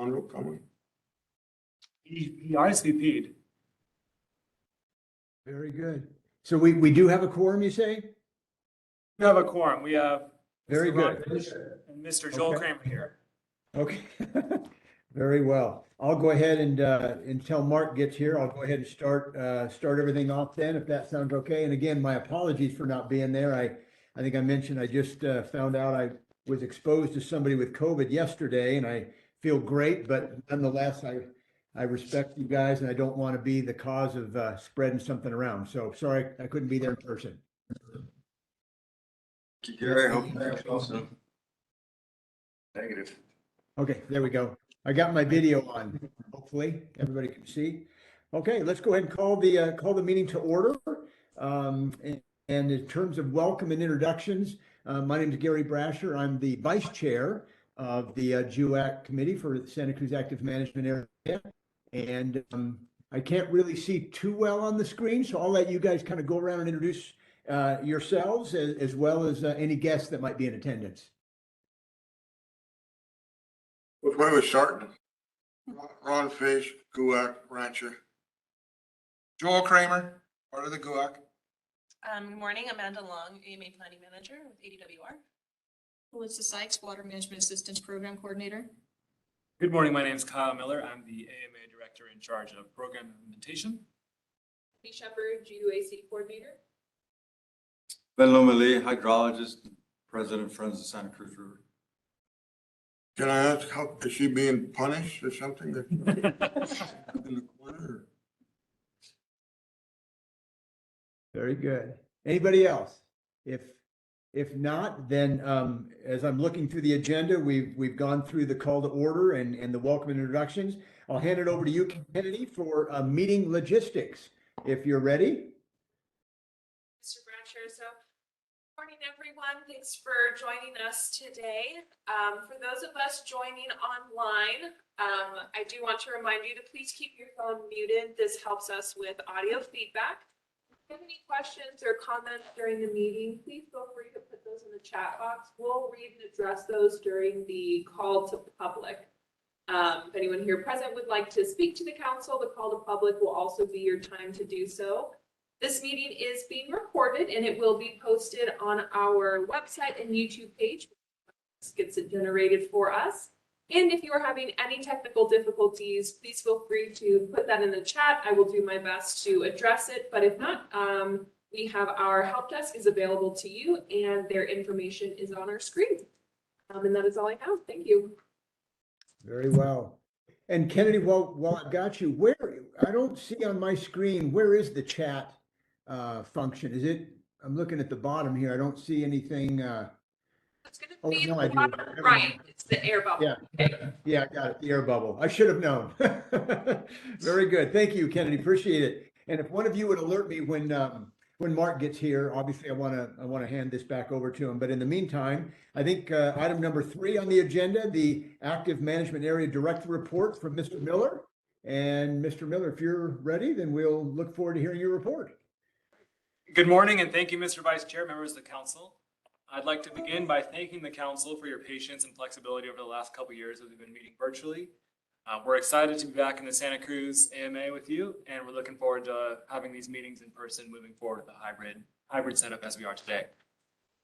Hondo coming? He RSVP'd. Very good. So we do have a quorum, you say? We have a quorum. We have Very Mr. Ron good. Fish and Mr. Joel Okay. Kramer here. Okay. Very well. I'll go ahead and until Mark gets here, I'll go ahead and start everything off then, if that sounds okay. And again, my apologies for not being there. I think I mentioned I just found out I was exposed to somebody with COVID yesterday, and I feel great, but nonetheless, I respect you guys, and I don't want to be the cause of spreading something around. So sorry I couldn't be there in person. Gary, hope that's also negative. Okay, there we go. I got my video on. Hopefully, everybody can see. Okay, let's go ahead and call the meeting to order. And in terms of welcome and introductions, my name is Gary Brasher. I'm the vice chair of the JUAC committee for the Santa Cruz Active Management Area. And I can't really see too well on the screen, so I'll let you guys kind of go around and introduce yourselves as well as any guests that might be in attendance. Which way we starting? Ron Fish, GUAC Rancher. Joel Kramer, part of the GUAC. Good morning, Amanda Long, AMA Planning Manager with ADWR. Melissa Sykes, Water Management Assistance Program Coordinator. Good morning. My name is Kyle Miller. I'm the AMA Director in charge of program implementation. Lee Shepard, GUAC Coordinator. Ben Lomeli, hydrologist, president, Friends of Santa Cruz River. Can I ask, how is she being punished or something? In the corner? Very good. Anybody else? If not, then as I'm looking through the agenda, we've gone through the call to order and the welcome and introductions. I'll hand it over to you, Kennedy, for meeting logistics, if you're ready. Mr. Bradshaw, so morning, everyone. Thanks for joining us today. For those of us joining online, I do want to remind you to please keep your phone muted. This helps us with audio feedback. If you have any questions or comments during the meeting, please feel free to put those in the chat box. We'll read and address those during the call to public. If anyone here present would like to speak to the council, the call to public will also be your time to do so. This meeting is being recorded and it will be posted on our website and YouTube page. This gets it generated for us. And if you are having any technical difficulties, please feel free to put that in the chat. I will do my best to address it. But if not, we have our help desk is available to you and their information is on our screen. And that is all I have. Thank you. Very well. And Kennedy, while I've got you, I don't see on my screen, where is the chat function? Is it, I'm looking at the bottom here. I don't see anything. It's going to be no, at the bottom right. It's the air bubble. Yeah. Okay. Yeah, I got it. The air bubble. I should have known. Very good. Thank you, Kennedy. Appreciate it. And if one of you would alert me when Mark gets here, obviously I want to hand this back over to him. But in the meantime, I think item number 3 on the agenda, the Active Management Area Director Report from Mr. Miller. And Mr. Miller, if you're ready, then we'll look forward to hearing your report. Good morning, and thank you, Mr. Vice Chair, members of the council. I'd like to begin by thanking the council for your patience and flexibility over the last couple of years as we've been meeting virtually. We're excited to be back in the Santa Cruz AMA with you, and we're looking forward to having these meetings in person moving forward with a hybrid setup as we are today.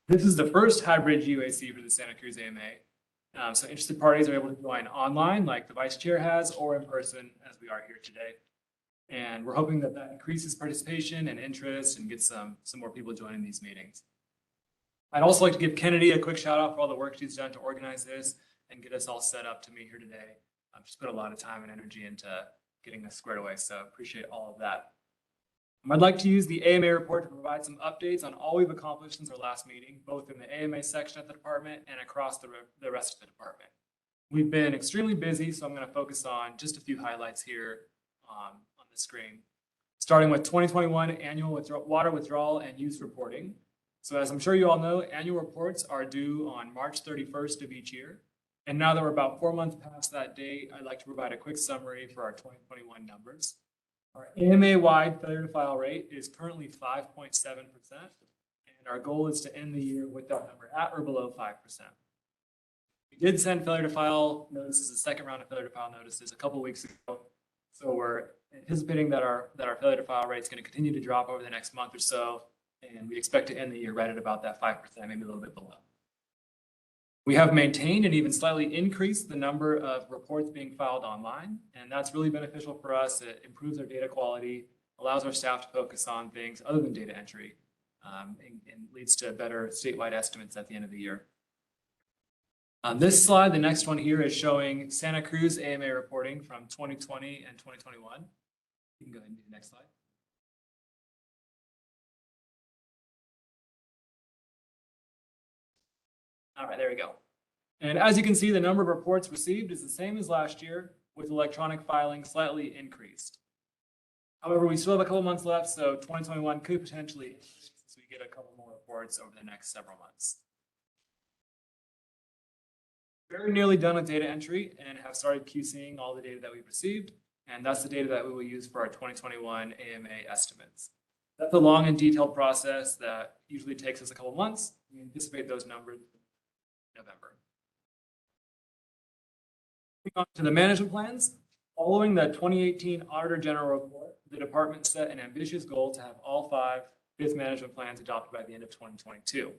This is the first hybrid UAC for the Santa Cruz AMA. So interested parties are able to join online like the Vice Chair has, or in person as we are here today. And we're hoping that increases participation and interest and gets some more people joining these meetings. I'd also like to give Kennedy a quick shout out for all the work she's done to organize this and get us all set up to meet here today. She's put a lot of time and energy into getting this squared away, so appreciate all of that. I'd like to use the AMA report to provide some updates on all we've accomplished since our last meeting, both in the AMA section of the department and across the rest of the department. We've been extremely busy, so I'm going to focus on just a few highlights here on the screen. Starting with 2021 annual water withdrawal and use reporting. So as I'm sure you all know, annual reports are due on March 31st of each year. And now that we're about 4 months past that date, I'd like to provide a quick summary for our 2021 numbers. Our AMA-wide failure to file rate is currently 5.7%, and our goal is to end the year with that number at or below 5%. We did send failure to file notices, the second round of failure to file notices a couple weeks ago. So we're anticipating that our failure to file rate is going to continue to drop over the next month or so. And we expect to end the year right at about that 5%, maybe a little bit below. We have maintained and even slightly increased the number of reports being filed online. And that's really beneficial for us. It improves our data quality, allows our staff to focus on things other than data entry, and leads to better statewide estimates at the end of the year. On this slide, the next one here is showing Santa Cruz AMA reporting from 2020 and 2021. You can go ahead and do the next slide. All right, there we go. And as you can see, the number of reports received is the same as last year, with electronic filing slightly increased. However, we still have a couple months left, so 2021 could potentially increase as we get a couple more reports over the next several months. Very nearly done with data entry and have started QCing all the data that we've received, and that's the data that we will use for our 2021 AMA estimates. That's a long and detailed process that usually takes us a couple months. We anticipate those numbers in November. Moving on to the management plans. Following the 2018 Auditor General Report, the department set an ambitious goal to have all 5 fifth management plans adopted by the end of 2022.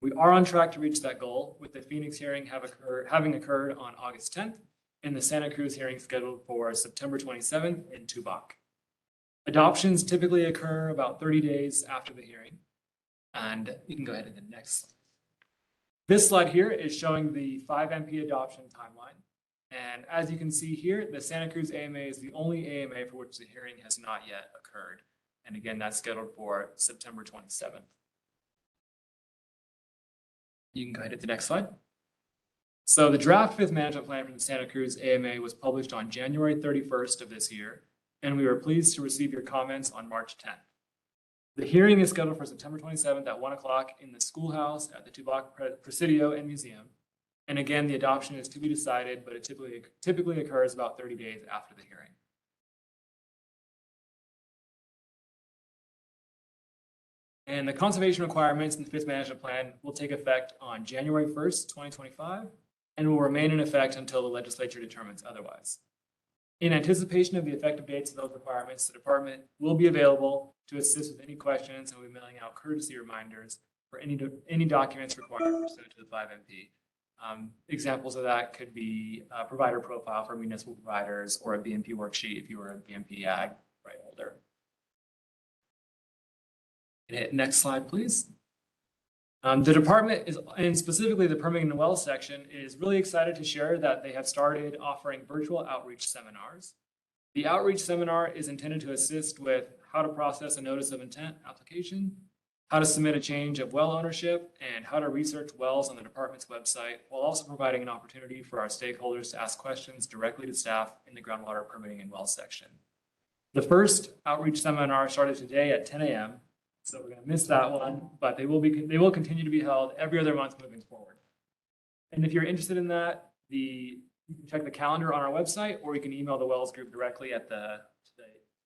We are on track to reach that goal, with the Phoenix hearing having occurred on August 10th and the Santa Cruz hearing scheduled for September 27th in Tubac. Adoptions typically occur about 30 days after the hearing. And you can go ahead to the next slide. This slide here is showing the 5 MP adoption timeline. And as you can see here, the Santa Cruz AMA is the only AMA for which the hearing has not yet occurred. And again, that's scheduled for September 27th. You can go ahead to the next slide. So the draft 5th management plan for the Santa Cruz AMA was published on January 31st of this year, and we were pleased to receive your comments on March 10th. The hearing is scheduled for September 27th at 1 o'clock in the schoolhouse at the Tubac Presidio and Museum. And again, the adoption is to be decided, but it typically occurs about 30 days after the hearing. And the conservation requirements in the 5th management plan will take effect on January 1st, 2025, and will remain in effect until the legislature determines otherwise. In anticipation of the effective dates of those requirements, the department will be available to assist with any questions, and we'll be mailing out courtesy reminders for any documents required pursuant to the 5 MP. Examples of that could be a provider profile for municipal providers or a BMP worksheet if you were a BMP ag right holder. Next slide, please. The department is, and specifically the permitting and well section, is really excited to share that they have started offering virtual outreach seminars. The outreach seminar is intended to assist with how to process a notice of intent application, how to submit a change of well ownership, and how to research wells on the department's website, while also providing an opportunity for our stakeholders to ask questions directly to staff in the groundwater permitting and well section. The first outreach seminar started today at 10 a.m. So we're going to miss that one, but they will continue to be held every other month moving forward. And if you're interested in that, you can check the calendar on our website, or you can email the Wells group directly at the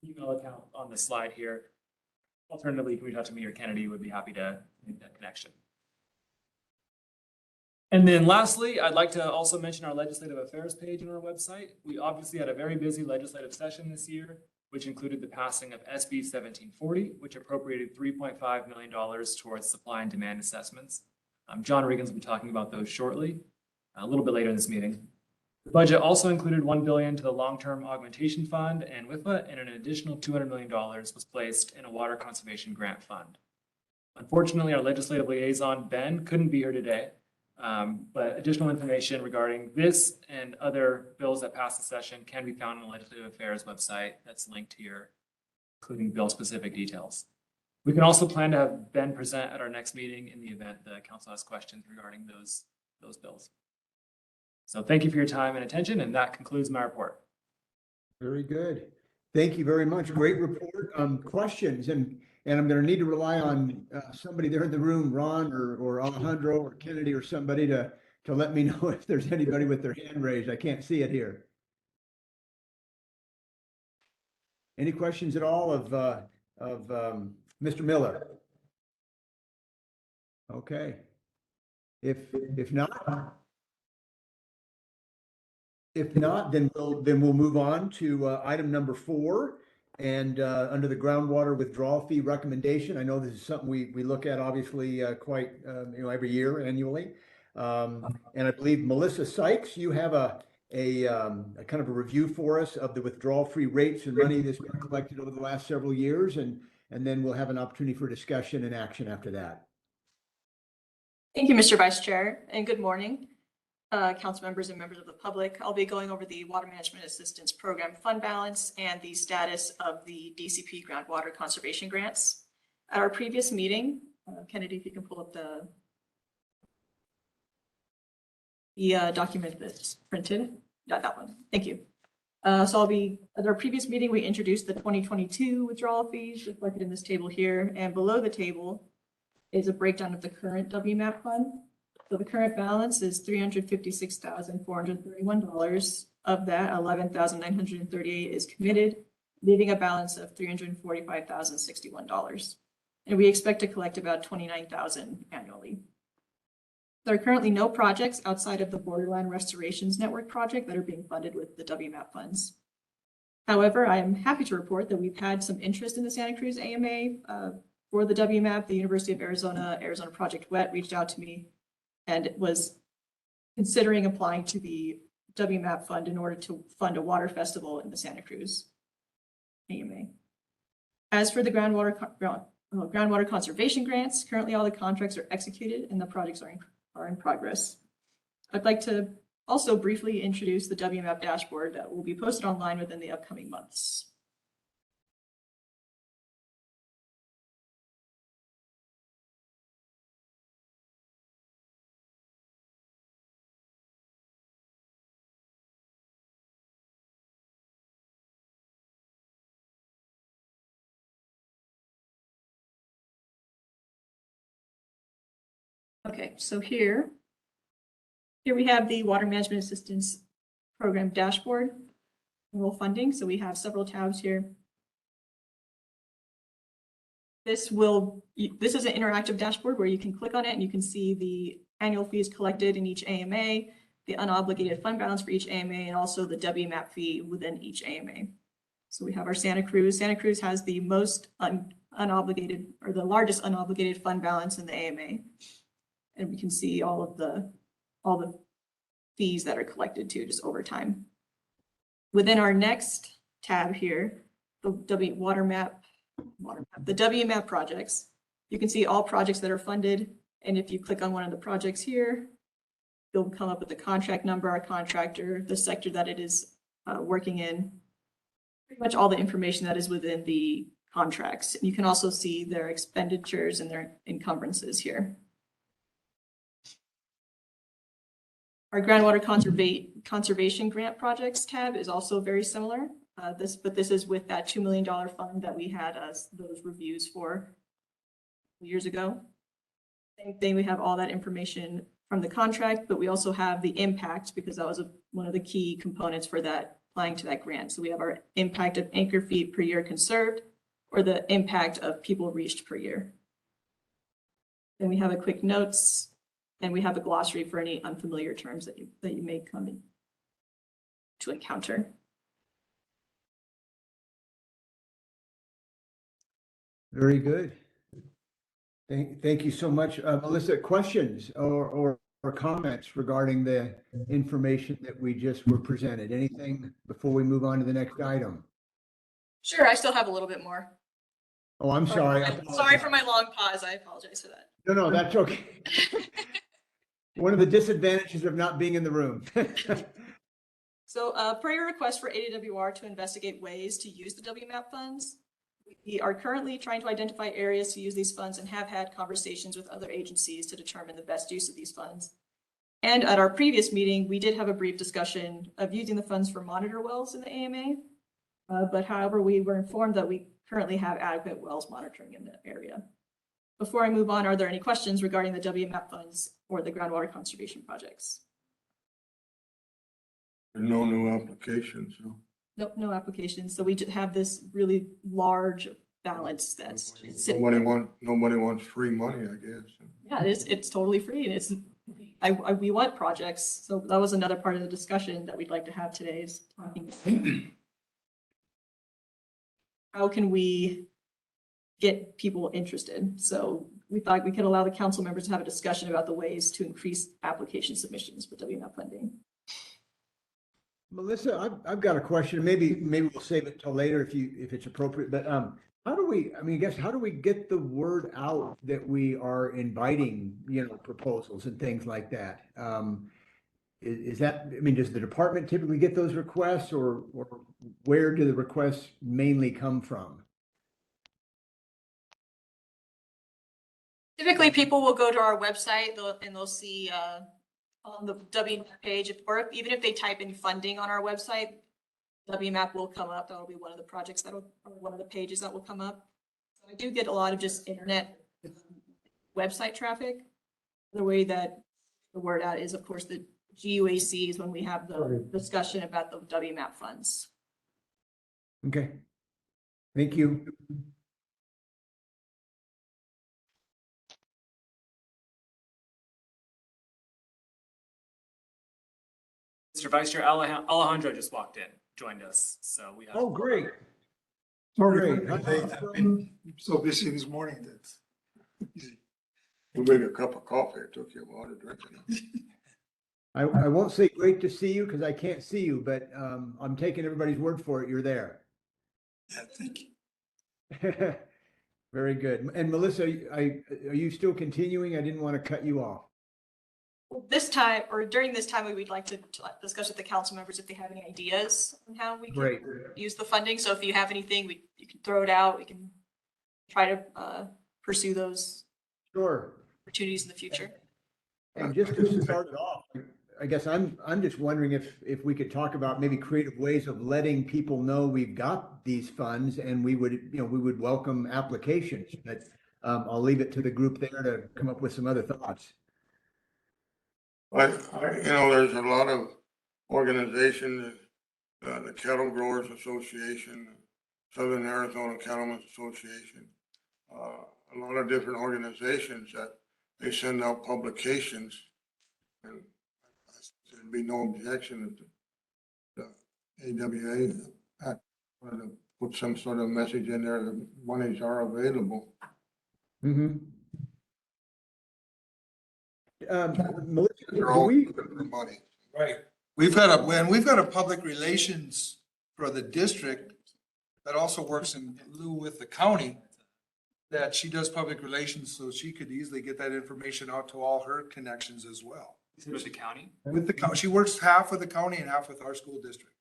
email account on the slide here. Alternatively, you can reach out to me or Kennedy. Would be happy to make that connection. And then lastly, I'd like to also mention our legislative affairs page on our website. We obviously had a very busy legislative session this year, which included the passing of SB 1740, which appropriated $3.5 million towards supply and demand assessments. John Regan's will be talking about those shortly, a little bit later in this meeting. The budget also included $1 billion to the Long-Term Augmentation Fund and WIFA, and an additional $200 million was placed in a water conservation grant fund. Unfortunately, our legislative liaison, Ben, couldn't be here today, but additional information regarding this and other bills that passed the session can be found on the Legislative Affairs website that's linked here, including bill-specific details. We can also plan to have Ben present at our next meeting in the event the council has questions regarding those bills. So thank you for your time and attention, and that concludes my report. Very good. Thank you very much. Great report. Questions, and I'm going to need to rely on somebody there in the room, Ron or Alejandro or Kennedy or somebody to let me know if there's anybody with their hand raised. I can't see it here. Any questions at all of Mr. Miller? Okay. If not, If not, then we'll move on to item number 4. And under the groundwater withdrawal fee recommendation, I know this is something we look at obviously quite every year annually. And I believe Melissa Sykes, you have a kind of a review for us of the withdrawal fee rates and money that's been collected over the last several years, and then we'll have an opportunity for discussion and action after that. Thank you, Mr. Vice Chair, and good morning, council members and members of the public. I'll be going over the Water Management Assistance Program fund balance and the status of the DCP groundwater conservation grants. At our previous meeting, Kennedy, if you can pull up the document that's printed. That one. Thank you. So at our previous meeting, we introduced the 2022 withdrawal fees reflected in this table here, and below the table is a breakdown of the current WMAP fund. So the current balance is $356,431. Of that, $11,938 is committed, leaving a balance of $345,061. And we expect to collect about $29,000 annually. There are currently no projects outside of the Borderland Restorations Network project that are being funded with the WMAP funds. However, I am happy to report that we've had some interest in the Santa Cruz AMA for the WMAP. The University of Arizona Project WET reached out to me and was considering applying to the WMAP fund in order to fund a water festival in the Santa Cruz AMA. As for the groundwater conservation grants, currently all the contracts are executed and the projects are in progress. I'd like to also briefly introduce the Wmap Dashboard that will be posted online within the upcoming months. Okay, so here we have the Water Management Assistance Program dashboard, annual funding. So we have several tabs here. This is an interactive dashboard where you can click on it and you can see the annual fees collected in each AMA, the unobligated fund balance for each AMA, and also the WMAP fee within each AMA. So we have our Santa Cruz. Santa Cruz has the most unobligated, or the largest unobligated fund balance in the AMA. And we can see all the fees that are collected too, just over time. Within our next tab here, the WMAP projects, you can see all projects that are funded. And if you click on one of the projects here, you'll come up with the contract number, our contractor, the sector that it is working in, pretty much all the information that is within the contracts. And you can also see their expenditures and their encumbrances here. Our groundwater conservation grant projects tab is also very similar. But this is with that $2 million fund that we had those reviews for years ago. Same thing, we have all that information from the contract, but we also have the impact because that was one of the key components for that applying to that grant. So we have our impact of anchor feet per year conserved, or the impact of people reached per year. Then we have a quick notes. And we have a glossary for any unfamiliar terms that you may come in to encounter. Very good. Thank you so much. Melissa, questions or comments regarding the information that we just were presented? Anything before we move on to the next item? Sure, I still have a little bit more. Oh, I'm sorry. Sorry for my long pause. I apologize for that. No, that's okay. One of the disadvantages of not being in the room. So per your request for Adwr to investigate ways to use the WMAP funds, we are currently trying to identify areas to use these funds and have had conversations with other agencies to determine the best use of these funds. And at our previous meeting, we did have a brief discussion of using the funds for monitor wells in the AMA. But however, we were informed that we currently have adequate wells monitoring in the area. Before I move on, are there any questions regarding the WMAP funds or the groundwater conservation projects? No new applications, so. Nope, no applications. So we just have this really large balance that's sitting. Nobody wants free money, I guess. Yeah, it's totally free, and it's we want projects. So that was another part of the discussion that we'd like to have today is talking. How can we get people interested? So we thought we could allow the council members to have a discussion about the ways to increase application submissions for WMAP funding. Melissa, I've got a question. Maybe we'll save it till later if it's appropriate, but, how do we, I guess, how do we get the word out that we are inviting, proposals and things like that? Is that, does the department typically get those requests or where do the requests mainly come from? Typically, people will go to our website and they'll see on the WMAP page, or even if they type in funding on our website, WMAP will come up. That'll be one of the projects or one of the pages that will come up. So I do get a lot of just internet website traffic. The way that the word out is, of course, the GUACs when we have the discussion about the WMAP funds. Okay. Thank you. Mr. Vice Chair Alejandro just walked in, joined us, so we have. Oh, great. Sorry, Great. I've been so busy this morning that. You made a cup of coffee. It took you a while to drink it. I won't say great to see you because I can't see you, but I'm taking everybody's word for it. You're there. Yeah, thank you. Very good. And Melissa, are you still continuing? I didn't want to cut you off. This time, or during this time, we would like to discuss with the council members if they have any ideas on how we Great. can use the funding. So if you have anything, you can throw it out. We can try to pursue those Sure. opportunities in the future. And just to start it off, I guess I'm just wondering if we could talk about maybe creative ways of letting people know we've got these funds and we would welcome applications. But I'll leave it to the group there to come up with some other thoughts. There's a lot of organizations, the Cattle Growers Association, Southern Arizona Cattlemen's Association, a lot of different organizations that they send out publications. And there'd be no objection if the AWA had to put some sort of message in there that monies are available. Mm-hmm. Melissa, They're do all we, looking for money. Right. We've got a public relations for the district that also works in lieu with the county, that she does public relations, so she could easily get that information out to all her connections as well. With the county? With the county, she works half with the county and half with our school district.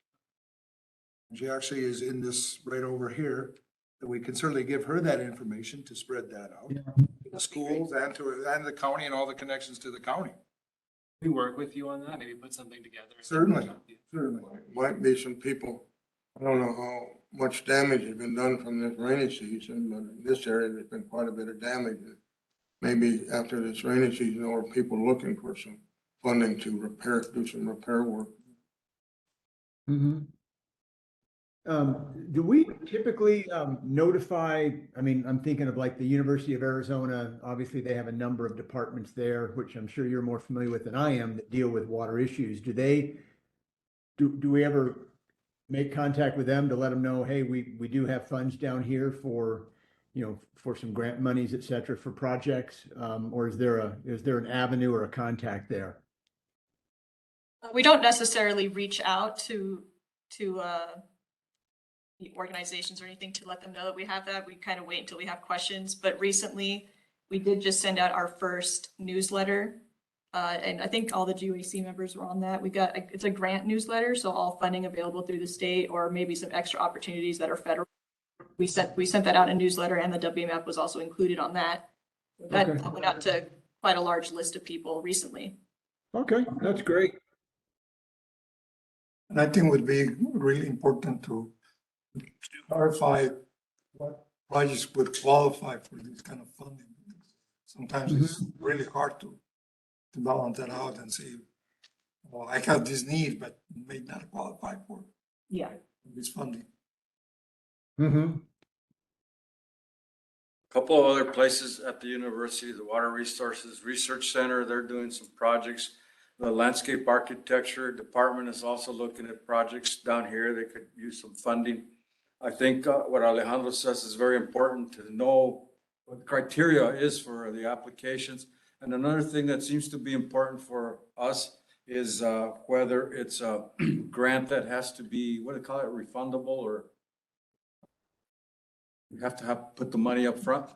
And she actually is in this right over here, that we can certainly give her that information to spread that out. To the schools and and the county and all the connections to the county. We work with you on that, maybe put something together. Certainly. Certainly. Might be some people, I don't know how much damage has been done from this rainy season, but in this area, there's been quite a bit of damage. Maybe after this rainy season, there were people looking for some funding to do some repair work. mm-hmm. Do we typically notify, I'm thinking of like the University of Arizona, obviously they have a number of departments there, which I'm sure you're more familiar with than I am, that deal with water issues. Do we ever make contact with them to let them know, hey, we do have funds down here for, for some grant monies, et cetera, for projects? Or is there an avenue or a contact there? We don't necessarily reach out to the organizations or anything to let them know that we have that. We kind of wait until we have questions. But recently, we did just send out our first newsletter. And I think all the GUAC members were on that. It's a grant newsletter, so all funding available through the state or maybe some extra opportunities that are federal. We sent that out in a newsletter, and the WMAP was also included on that. That Okay. went out to quite a large list of people recently. Okay, that's great. And I think it would be really important to clarify what projects would qualify for this kind of funding. Sometimes it's really hard to balance that out and say, well, I have this need, but may not qualify for Yeah. this funding. Mm-hmm. couple of other places at the university, the Water Resources Research Center, they're doing some projects. The Landscape Architecture Department is also looking at projects down here. They could use some funding. I think what Alejandro says is very important to know what the criteria is for the applications. And another thing that seems to be important for us is whether it's a grant that has to be, what do they call it, refundable, or you have to put the money up front?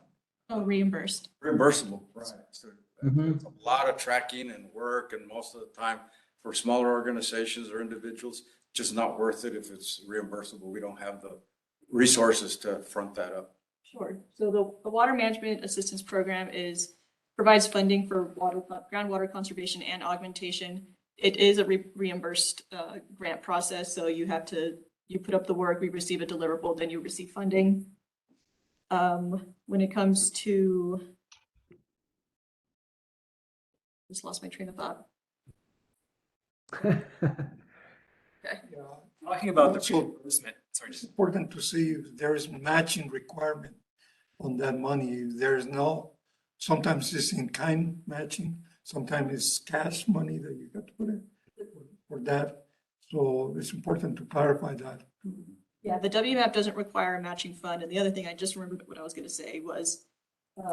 Oh, reimbursed. Reimbursable, right. So Mhm. it's a lot of tracking and work, and most of the time for smaller organizations or individuals, just not worth it if it's reimbursable. We don't have the resources to front that up. Sure. So the Water Management Assistance Program provides funding for groundwater conservation and augmentation. It is a reimbursed grant process, so you put up the work, we receive a deliverable, then you receive funding. When it comes to, just lost my train of thought. Yeah. Talking about the Also, reimbursement, sorry, It's just important to see if there is matching requirement on that money. If there is no, sometimes it's in kind matching, sometimes it's cash money that you got to put in for that. So it's important to clarify that. Yeah, the WMAP doesn't require a matching fund. And the other thing, I just remembered what I was going to say was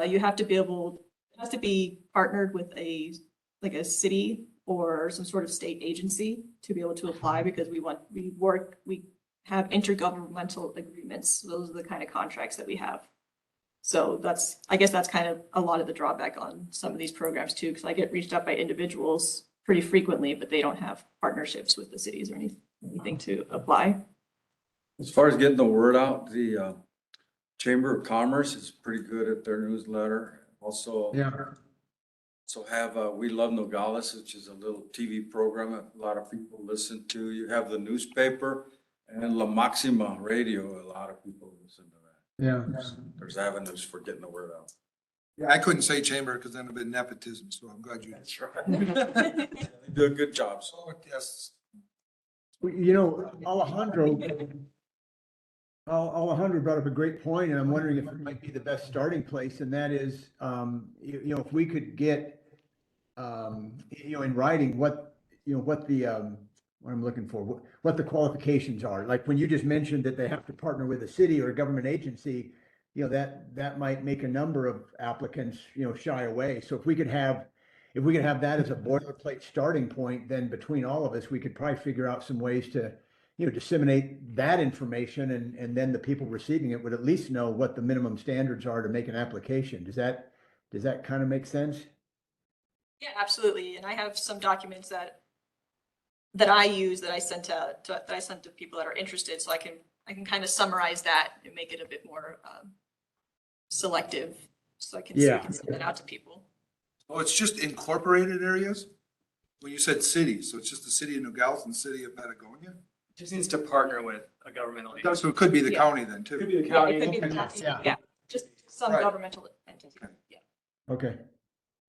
you have to it has to be partnered with a city or some sort of state agency to be able to apply, because we have intergovernmental agreements. Those are the kind of contracts that we have. So I guess that's kind of a lot of the drawback on some of these programs too, because I get reached out by individuals pretty frequently, but they don't have partnerships with the cities or anything to apply. As far as getting the word out, the Chamber of Commerce is pretty good at their newsletter. Also, Yeah. have We Love Nogales, which is a little TV program that a lot of people listen to. You have the newspaper and La Maxima Radio. A lot of people listen to that. Yeah. There's avenues for getting the word out. Yeah, I couldn't say chamber because then it'd been nepotism, so I'm glad you. That's right. They do a good job. So So, yes, Alejandro brought up a great point, and I'm wondering if it might be the best starting place, and that is, if we could get, in writing what I'm looking for, what the qualifications are. Like when you just mentioned that they have to partner with a city or a government agency, that might make a number of applicants, shy away. So if we could have that as a boilerplate starting point, then between all of us, we could probably figure out some ways to disseminate that information, and then the people receiving it would at least know what the minimum standards are to make an application. Does that kind of make sense? Yeah, absolutely. And I have some documents that I use that I sent to people that are interested, so I can kind of summarize that and make it a bit more selective, so I can send it out to people. oh, it's just incorporated areas? When you said cities, so it's just the city of Nogales and the city of Patagonia? just needs to partner with a governmental agency. So it could be the Yeah. county then Could too. be the Yeah, county. it could be the Okay. county. Yeah. Yeah, just some Right. governmental entity. Okay. Yeah. Okay,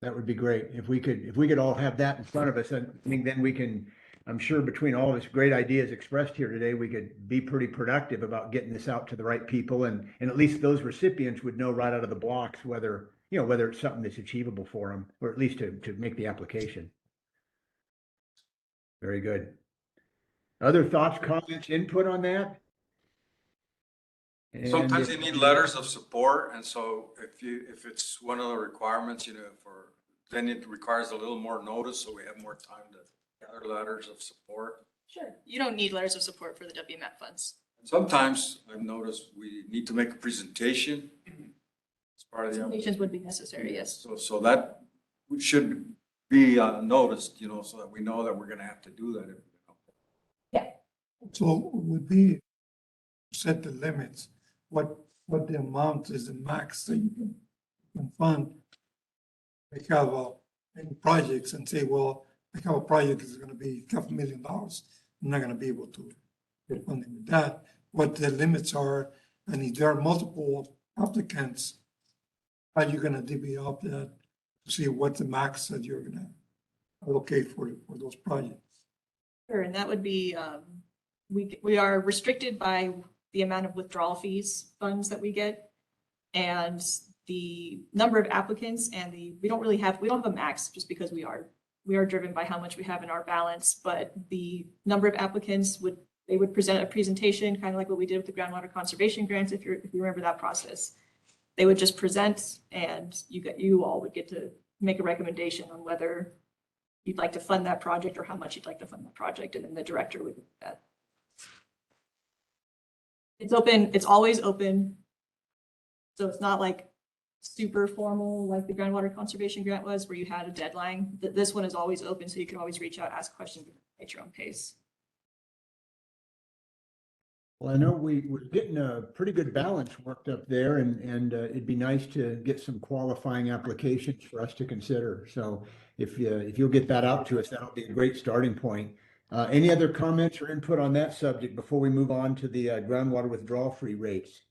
that would be great. If we could all have that in front of us, I think then we can, I'm sure between all of us great ideas expressed here today, we could be pretty productive about getting this out to the right people, and at least those recipients would know right out of the blocks whether it's something that's achievable for them, or at least to make the application. Very good. Other thoughts, comments, input on that? And sometimes you need letters of support, and so if it's one of the requirements, then it requires a little more notice, so we have more time to gather letters of support. Sure. You don't need letters of support for the WMAP funds. Sometimes I've noticed we need to make a presentation as part of the application. Presentations would be necessary, yes. So that should be noticed, so that we know that we're gonna have to do that. So would be set the limits, what the amount is the max that you can fund. They have any projects and say, well, I have a project that's gonna be $250,000. I'm not gonna be able to get funding with that, what the limits are, and if there are multiple applicants, how are you gonna divvy up that to see what the max that you're gonna allocate for those projects? Sure, and that would be, we are restricted by the amount of withdrawal fees funds that we get. And the number of applicants and we don't have a max just because we are driven by how much we have in our balance, but the number of applicants they would present a presentation, kind of like what we did with the groundwater conservation grants, if you remember that process. They would just present and you all would get to make a recommendation on whether you'd like to fund that project or how much you'd like to fund the project, and then the director would do that. It's open, it's always open. So it's not like super formal like the groundwater conservation grant was where you had a deadline. This one is always open, so you can always reach out, ask questions at your own pace. Well, I know we're getting a pretty good balance worked up there, and it'd be nice to get some qualifying applications for us to consider. So if you'll get that out to us, that'll be a great starting point. Any other comments or input on that subject before we move on to the groundwater withdrawal fee rates?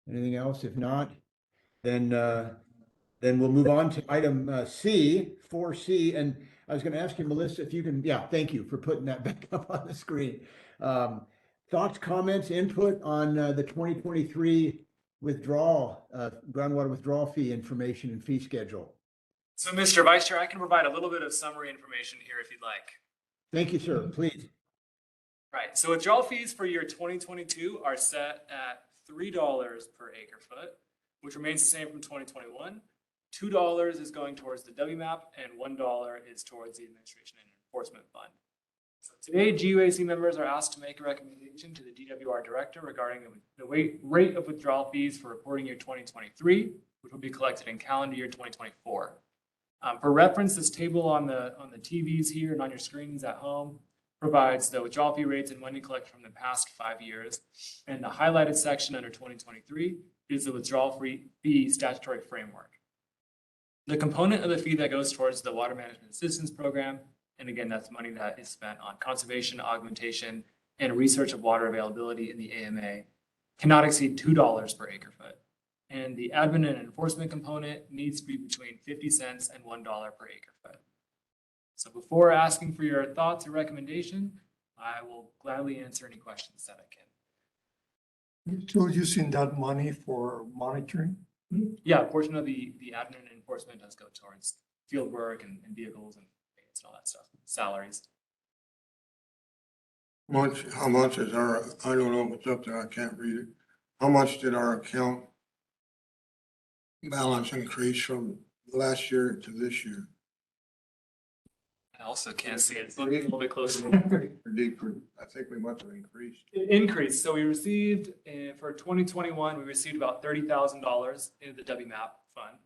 Anything else? If not, then we'll move on to item C, 4C. And I was going to ask you, Melissa, if you can, yeah, thank you for putting that back up on the screen. Thoughts, comments, input on the 2023 groundwater withdrawal fee information and fee schedule? So, Mr. Vice Chair, I can provide a little bit of summary information here if you'd like. Thank you, sir. Please. Right, so withdrawal fees for year 2022 are set at $3 per acre foot, which remains the same from 2021. $2 is going towards the Wmap and $1 is towards the Administration and Enforcement Fund. So today, GUAC members are asked to make a recommendation to the DWR Director regarding the rate of withdrawal fees for reporting year 2023, which will be collected in calendar year 2024. For reference, this table on the TVs here and on your screens at home provides the withdrawal fee rates and when you collect from the past 5 years. And the highlighted section under 2023 is the withdrawal fee statutory framework. The component of the fee that goes towards the Water Management Assistance Program, and again, that's money that is spent on conservation, augmentation, and research of water availability in the AMA, cannot exceed $2 per acre foot. And the admin and enforcement component needs to be between 50 cents and $1 per acre foot. So before asking for your thoughts or recommendation, I will gladly answer any questions that I can. So using that money for monitoring? Yeah, a portion of the admin and enforcement does go towards field work and vehicles and all that stuff, salaries. How much is our, I don't know if it's up there, I can't read it. How much did our account balance increase from last year to this year? I also can't see it. It's a little bit closer. Or decrease? I think we must have increased. It increased. So we received, for 2021, we received about $30,000 in the Wmap fund.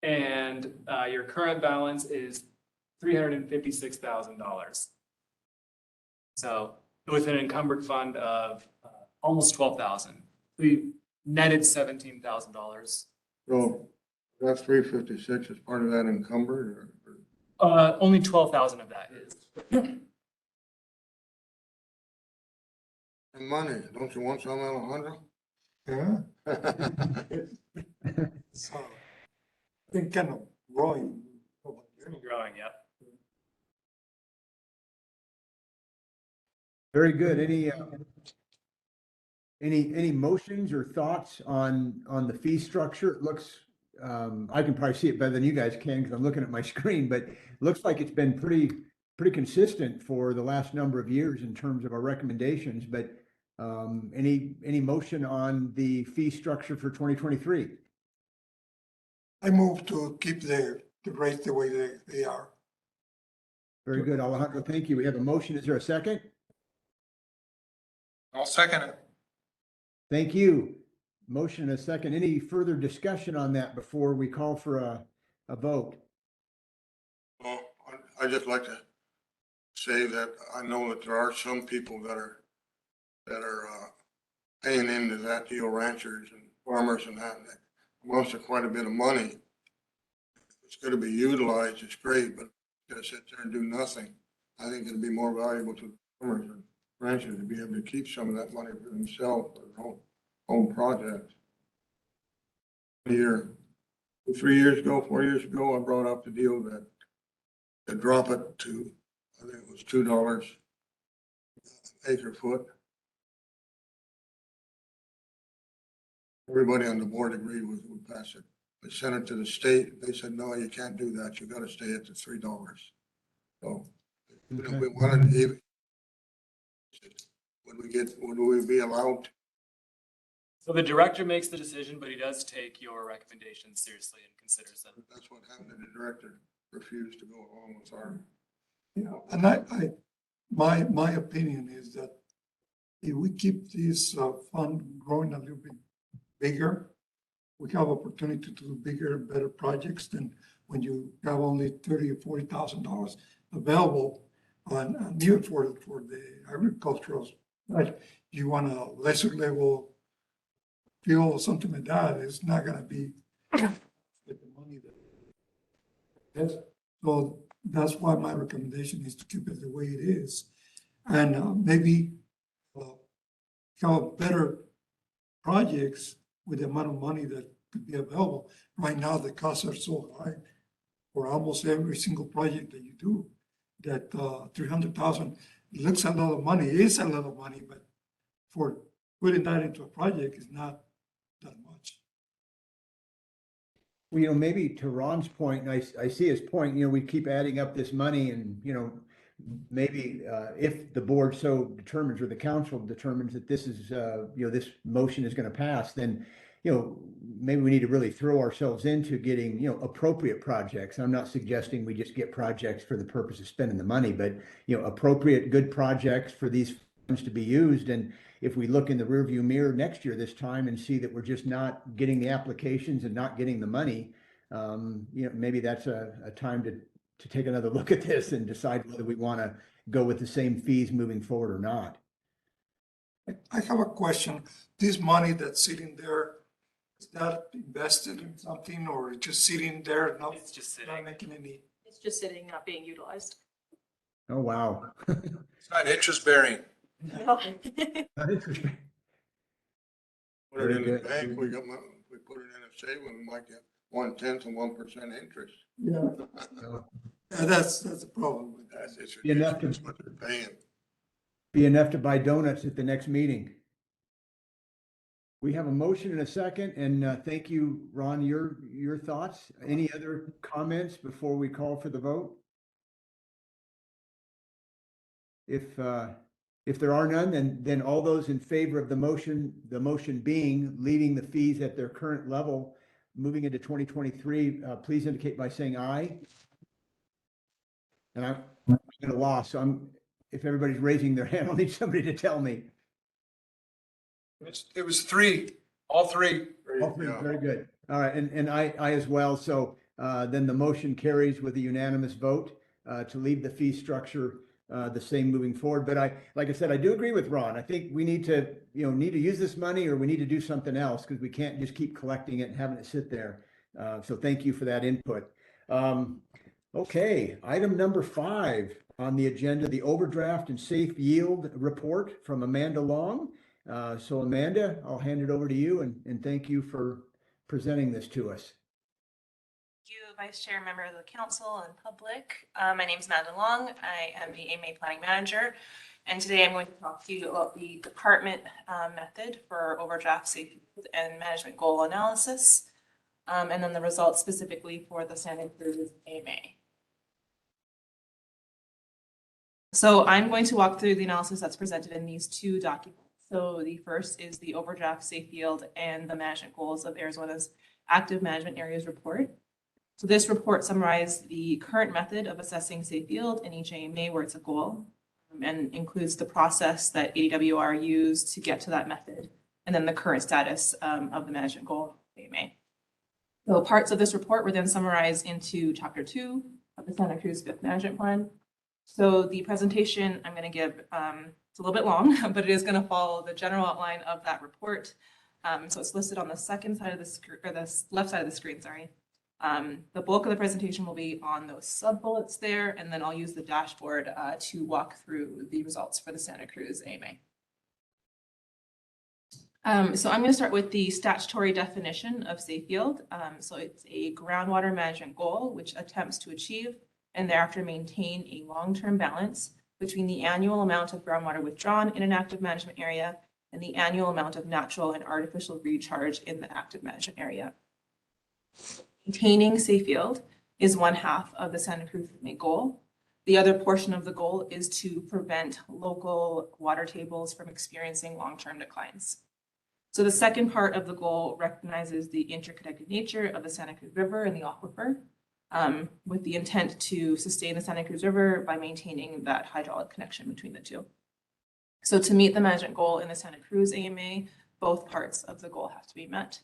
And your current balance is $356,000. So with an encumbered fund of almost $12,000, we netted $17,000. So that 356 is part of that encumbered or? Only 12,000 of that is. And money, don't you want some out of 100? Yeah. So I think kind of growing. Growing, yeah. Very good. Any motions or thoughts on the fee structure? It looks, I can probably see it better than you guys can because I'm looking at my screen, but it looks like it's been pretty consistent for the last number of years in terms of our recommendations. But any motion on the fee structure for 2023? I move to keep the rates the way they are. Very good, Alejandro. Thank you. We have a motion. Is there a second? I'll second it. Thank you. Motion and a second. Any further discussion on that before we call for a vote? Well, I'd just like to say that I know that there are some people that are paying into that deal, ranchers and farmers and that amounts to quite a bit of money. It's going to be utilized, it's great, but it's going to sit there and do nothing. I think it'd be more valuable to farmers and ranchers to be able to keep some of that money for themselves, for their own projects. 3 years ago, 4 years ago, I brought up the deal that to drop it to, I think it was $2 acre foot. everybody on the board agreed with, we passed it. They sent it to the state. They said, no, you can't do that. You gotta stay at the $3. So, you know, we wanted, even, would we be allowed? So the director makes the decision, but he does take your recommendations seriously and considers them. That's what happened. The director refused to go along with our. Yeah, and my opinion is that if we keep this fund growing a little bit bigger, we have opportunity to do bigger and better projects than when you have only $30,000 or $40,000 available on near for the agricultural. Like you want a lesser level field or something like that, it's not gonna be with the money that. Yes, so that's why my recommendation is to keep it the way it is. And maybe have better projects with the amount of money that could be available. Right now, the costs are so high for almost every single project that you do, that 300,000 looks a lot of money, is a lot of money, but for putting that into a project is not that much. Well, you know, maybe to Ron's point, and I see his point, you know, we keep adding up this money and, you know, maybe if the board so determines or the council determines that this is, you know, this motion is going to pass, then, you know, maybe we need to really throw ourselves into getting, you know, appropriate projects. I'm not suggesting we just get projects for the purpose of spending the money, but, you know, appropriate, good projects for these funds to be used. And if we look in the rearview mirror next year this time and see that we're just not getting the applications and not getting the money, you know, maybe that's a time to take another look at this and decide whether we want to go with the same fees moving forward or not. I have a question. This money that's sitting there, is that invested in something or just sitting there, not, It's just not sitting. making any? It's just sitting, not being utilized. Oh, wow. It's not interest bearing. No. Put it Very in the good. bank, we put it in a saving, we might get 1/10 of 1% interest. Yeah. That's the problem with that. That's it's Be enough to- ridiculous what they're paying. Be enough to buy donuts at the next meeting. We have a motion and a second, and thank you, Ron, your thoughts. Any other comments before we call for the vote? If there are none, then all those in favor of the motion being leaving the fees at their current level, moving into 2023, please indicate by saying aye. And I'm going to loss, so if everybody's raising their hand, I'll need somebody to tell me. It was three, all three. All three, Yeah. very good. All right, and I as well. So then the motion carries with a unanimous vote to leave the fee structure the same moving forward. But like I said, I do agree with Ron. I think we need to use this money, or we need to do something else, because we can't just keep collecting it and having it sit there. So thank you for that input. Okay, item number 5 on the agenda, the overdraft and safe yield report from Amanda Long. So Amanda, I'll hand it over to you, and thank you for presenting this to us. Thank you, Vice Chair, member of the council and public. My name is Amanda Long. I am the AMA Planning Manager. And today I'm going to talk to you about the department method for overdraft safety and management goal analysis. And then the results specifically for the Santa Cruz AMA. So I'm going to walk through the analysis that's presented in these 2 documents. So the first is the overdraft safe yield and the management goals of Arizona's active management areas report. So this report summarizes the current method of assessing safe yield in each AMA where it's a goal, and includes the process that ADWR used to get to that method, and then the current status of the management goal of the AMA. So parts of this report were then summarized into Chapter 2 of the Santa Cruz 5th Management Plan. So the presentation I'm going to give, it's a little bit long, but it is going to follow the general outline of that report. So it's listed on the second side of the screen, or the left side of the screen, sorry. The bulk of the presentation will be on those sub bullets there, and then I'll use the dashboard to walk through the results for the Santa Cruz AMA. So I'm going to start with the statutory definition of safe yield. So it's a groundwater management goal which attempts to achieve and thereafter maintain a long-term balance between the annual amount of groundwater withdrawn in an active management area and the annual amount of natural and artificial recharge in the active management area. Maintaining safe yield is one half of the Santa Cruz goal. The other portion of the goal is to prevent local water tables from experiencing long-term declines. So the second part of the goal recognizes the interconnected nature of the Santa Cruz River and the aquifer, with the intent to sustain the Santa Cruz River by maintaining that hydraulic connection between the two. So to meet the management goal in the Santa Cruz AMA, both parts of the goal have to be met.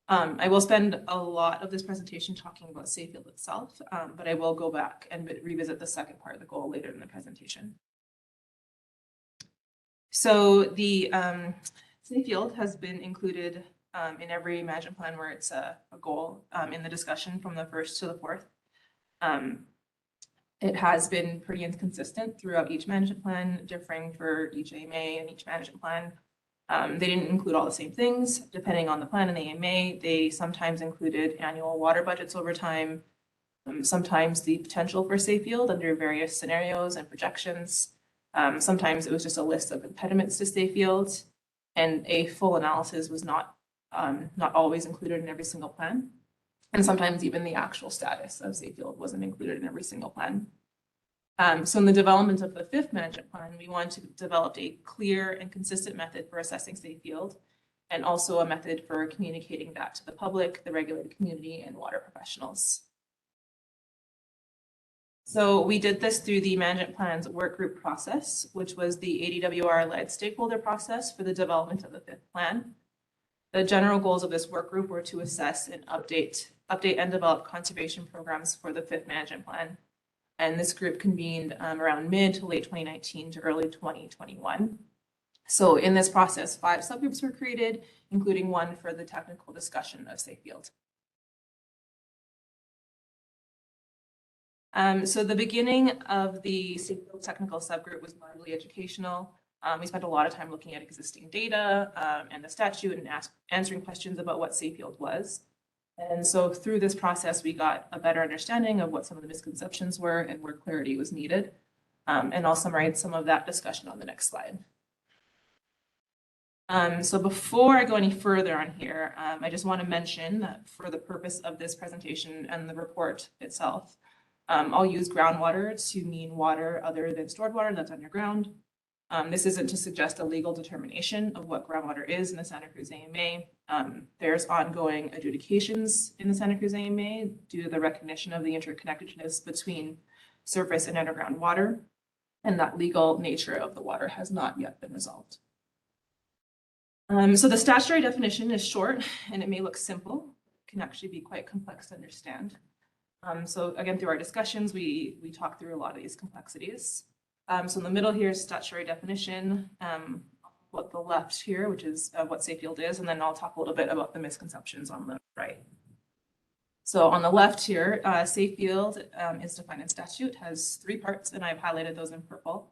I will spend a lot of this presentation talking about safe yield itself, but I will go back and revisit the second part of the goal later in the presentation. So the safe yield has been included in every management plan where it's a goal in the discussion from the first to the fourth. It has been pretty inconsistent throughout each management plan, differing for each AMA and each management plan. They didn't include all the same things. Depending on the plan and the AMA, they sometimes included annual water budgets over time, sometimes the potential for safe yield under various scenarios and projections. Sometimes it was just a list of impediments to safe yield, and a full analysis was not always included in every single plan. And sometimes even the actual status of safe yield wasn't included in every single plan. So in the development of the fifth management plan, we want to develop a clear and consistent method for assessing safe yield, and also a method for communicating that to the public, the regulated community, and water professionals. So we did this through the management plan's work group process, which was the ADWR-led stakeholder process for the development of the fifth plan. The general goals of this work group were to assess and update and develop conservation programs for the fifth management plan. And this group convened around mid to late 2019 to early 2021. So in this process, 5 subgroups were created, including one for the technical discussion of safe yield. So the beginning of the safe yield technical subgroup was largely educational. We spent a lot of time looking at existing data and the statute and answering questions about what safe yield was. And so through this process, we got a better understanding of what some of the misconceptions were and where clarity was needed. And I'll summarize some of that discussion on the next slide. So before I go any further on here, I just want to mention that for the purpose of this presentation and the report itself, I'll use groundwater to mean water other than stored water that's underground. This isn't to suggest a legal determination of what groundwater is in the Santa Cruz AMA. There's ongoing adjudications in the Santa Cruz AMA due to the recognition of the interconnectedness between surface and underground water, and that legal nature of the water has not yet been resolved. So the statutory definition is short and it may look simple, it can actually be quite complex to understand. So again, through our discussions, we talk through a lot of these complexities. So in the middle here is statutory definition, what the left here, which is what safe yield is, and then I'll talk a little bit about the misconceptions on the right. So on the left here, safe yield is defined in statute, has 3 parts, and I've highlighted those in purple.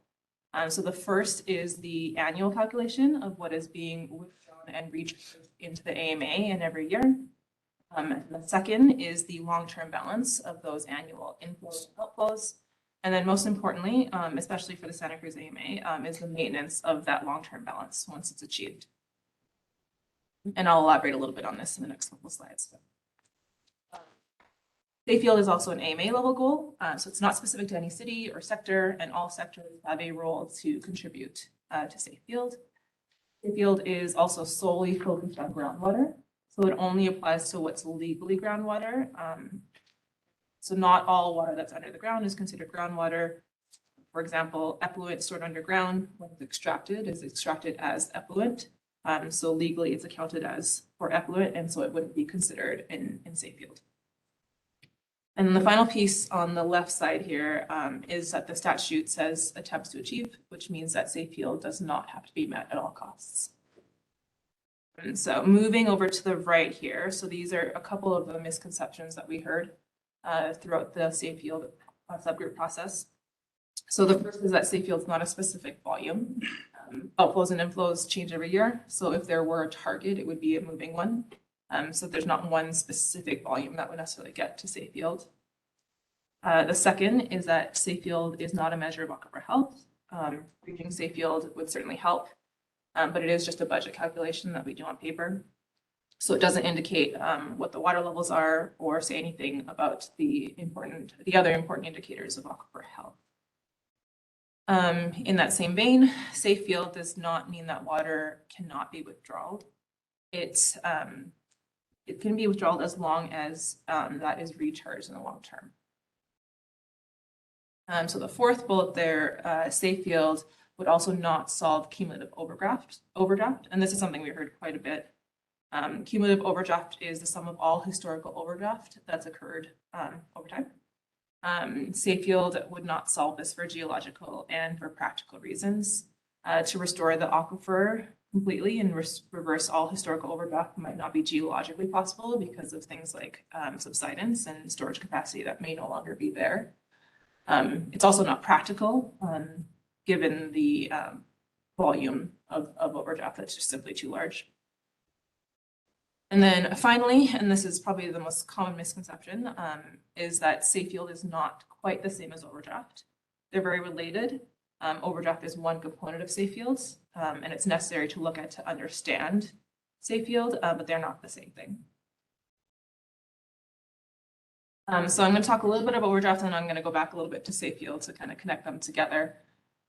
So the first is the annual calculation of what is being withdrawn and reached into the AMA in every year. And the second is the long-term balance of those annual inflows and outflows. And then most importantly, especially for the Santa Cruz AMA, is the maintenance of that long-term balance once it's achieved. And I'll elaborate a little bit on this in the next couple of slides. Safe yield is also an AMA level goal, so it's not specific to any city or sector, and all sectors have a role to contribute to safe yield. Safe yield is also solely focused on groundwater, so it only applies to what's legally groundwater. So not all water that's under the ground is considered groundwater. For example, effluent stored underground, when it's extracted, is extracted as effluent. So legally it's accounted as for effluent, and so it wouldn't be considered in safe yield. And then the final piece on the left side here is that the statute says attempts to achieve, which means that safe yield does not have to be met at all costs. And so moving over to the right here, so these are a couple of the misconceptions that we heard throughout the safe yield subgroup process. So the first is that safe yield is not a specific volume. Outflows and inflows change every year. So if there were a target, it would be a moving one. So there's not one specific volume that would necessarily get to safe yield. The second is that safe yield is not a measure of aquifer health. Reaching safe yield would certainly help. but it is just a budget calculation that we do on paper. So it doesn't indicate what the water levels are or say anything about the other important indicators of aquifer health. In that same vein, safe field does not mean that water cannot be withdrawn. It can be withdrawn as long as that is recharged in the long term. So the fourth bullet there, safe field would also not solve cumulative overdraft. And this is something we heard quite a bit. Cumulative overdraft is the sum of all historical overdraft that's occurred over time. Safe field would not solve this for geological and for practical reasons. To restore the aquifer completely and reverse all historical overdraft might not be geologically possible because of things like subsidence and storage capacity that may no longer be there. It's also not practical given the volume of overdraft that's just simply too large. And then finally, and this is probably the most common misconception, is that safe field is not quite the same as overdraft. They're very related. Overdraft is one component of safe fields, and it's necessary to look at to understand safe field, but they're not the same thing. So I'm going to talk a little bit about overdraft, and I'm going to go back a little bit to safe field to kind of connect them together.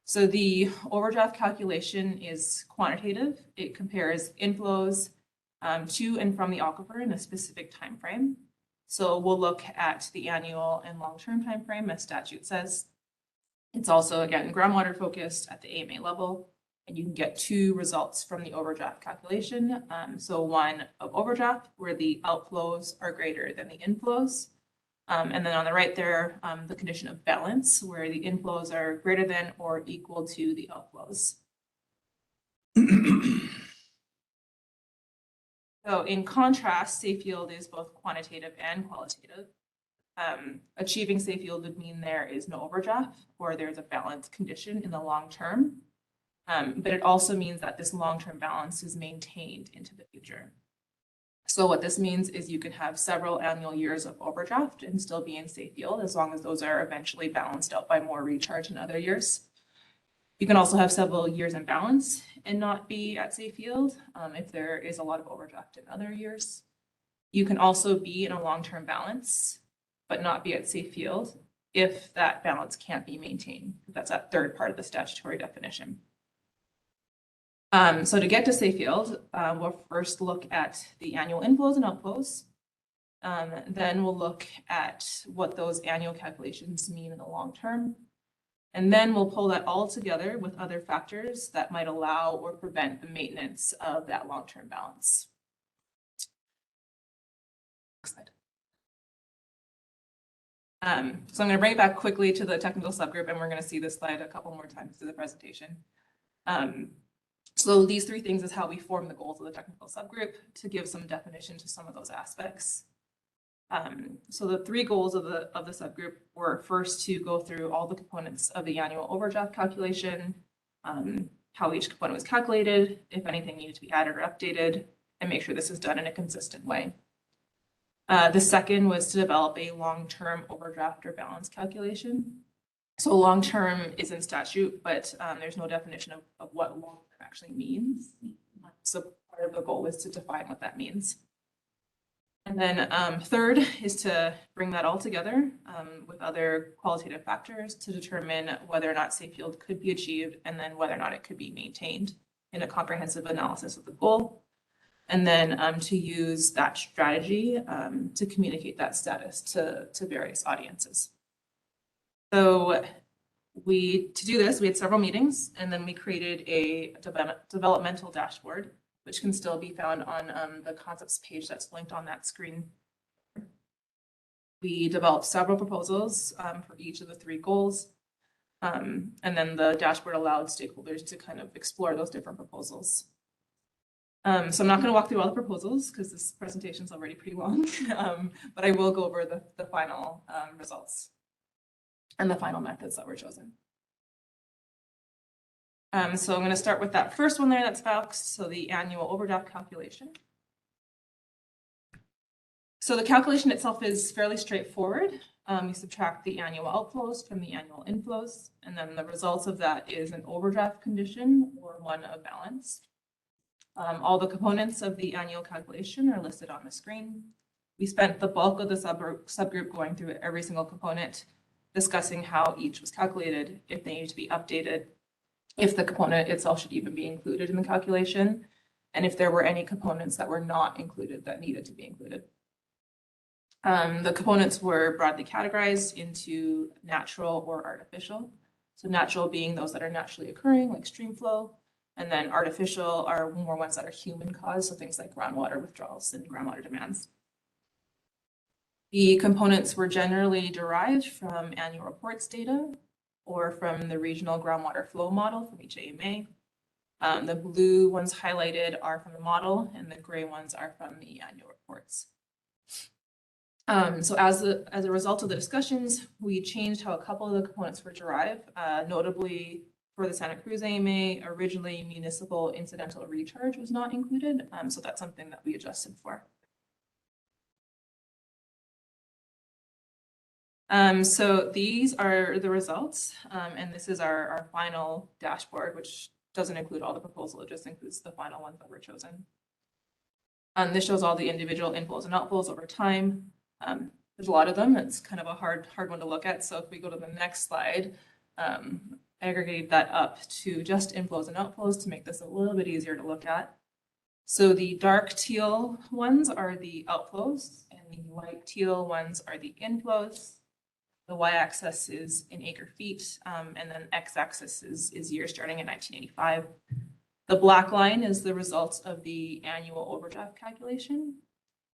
So the overdraft calculation is quantitative. It compares inflows to and from the aquifer in a specific time frame. So we'll look at the annual and long-term time frame as statute says. It's also, again, groundwater focused at the AMA level, and you can get two results from the overdraft calculation. So one of overdraft where the outflows are greater than the inflows. And then on the right there, the condition of balance where the inflows are greater than or equal to the outflows. So in contrast, safe yield is both quantitative and qualitative. Achieving safe yield would mean there is no overdraft or there's a balanced condition in the long term. But it also means that this long-term balance is maintained into the future. So what this means is you can have several annual years of overdraft and still be in safe yield as long as those are eventually balanced out by more recharge in other years. You can also have several years in balance and not be at safe yield if there is a lot of overdraft in other years. You can also be in a long-term balance, but not be at safe yield if that balance can't be maintained. That's that third part of the statutory definition. So to get to safe yield, we'll first look at the annual inflows and outflows. Then we'll look at what those annual calculations mean in the long term. And then we'll pull that all together with other factors that might allow or prevent the maintenance of that long-term balance. Next slide. So I'm going to bring it back quickly to the technical subgroup, and we're going to see this slide a couple more times through the presentation. So these three things is how we form the goals of the technical subgroup to give some definition to some of those aspects. So the three goals of the subgroup were first to go through all the components of the annual overdraft calculation, how each component was calculated, if anything needed to be added or updated, and make sure this is done in a consistent way. The second was to develop a long-term overdraft or balance calculation. So long-term is in statute, but there's no definition of what long-term actually means. So part of the goal is to define what that means. And then third is to bring that all together with other qualitative factors to determine whether or not safe yield could be achieved and then whether or not it could be maintained in a comprehensive analysis of the goal. And then to use that strategy to communicate that status to various audiences. So to do this, we had several meetings, and then we created a developmental dashboard, which can still be found on the concepts page that's linked on that screen. We developed several proposals for each of the three goals. And then the dashboard allowed stakeholders to kind of explore those different proposals. So I'm not going to walk through all the proposals because this presentation is already pretty long, but I will go over the final results and the final methods that were chosen. So I'm going to start with that first one there that's boxed, so the annual overdraft calculation. So the calculation itself is fairly straightforward. You subtract the annual outflows from the annual inflows, and then the results of that is an overdraft condition or one of balance. All the components of the annual calculation are listed on the screen. We spent the bulk of the subgroup going through every single component, discussing how each was calculated, if they need to be updated, if the component itself should even be included in the calculation, and if there were any components that were not included that needed to be included. The components were broadly categorized into natural or artificial. So natural being those that are naturally occurring, like stream flow, and then artificial are more ones that are human caused, so things like groundwater withdrawals and groundwater demands. The components were generally derived from annual reports data or from the regional groundwater flow model from each AMA. The blue ones highlighted are from the model and the gray ones are from the annual reports. So as a result of the discussions, we changed how a couple of the components were derived, notably for the Santa Cruz AMA, originally municipal incidental recharge was not included. So that's something that we adjusted for. So these are the results, and this is our final dashboard, which doesn't include all the proposal, it just includes the final ones that were chosen. This shows all the individual inflows and outflows over time. There's a lot of them. It's kind of a hard one to look at. So if we go to the next slide, aggregate that up to just inflows and outflows to make this a little bit easier to look at. So the dark teal ones are the outflows and the light teal ones are the inflows. The y-axis is in acre feet, and then x-axis is years starting in 1985. The black line is the results of the annual overdraft calculation.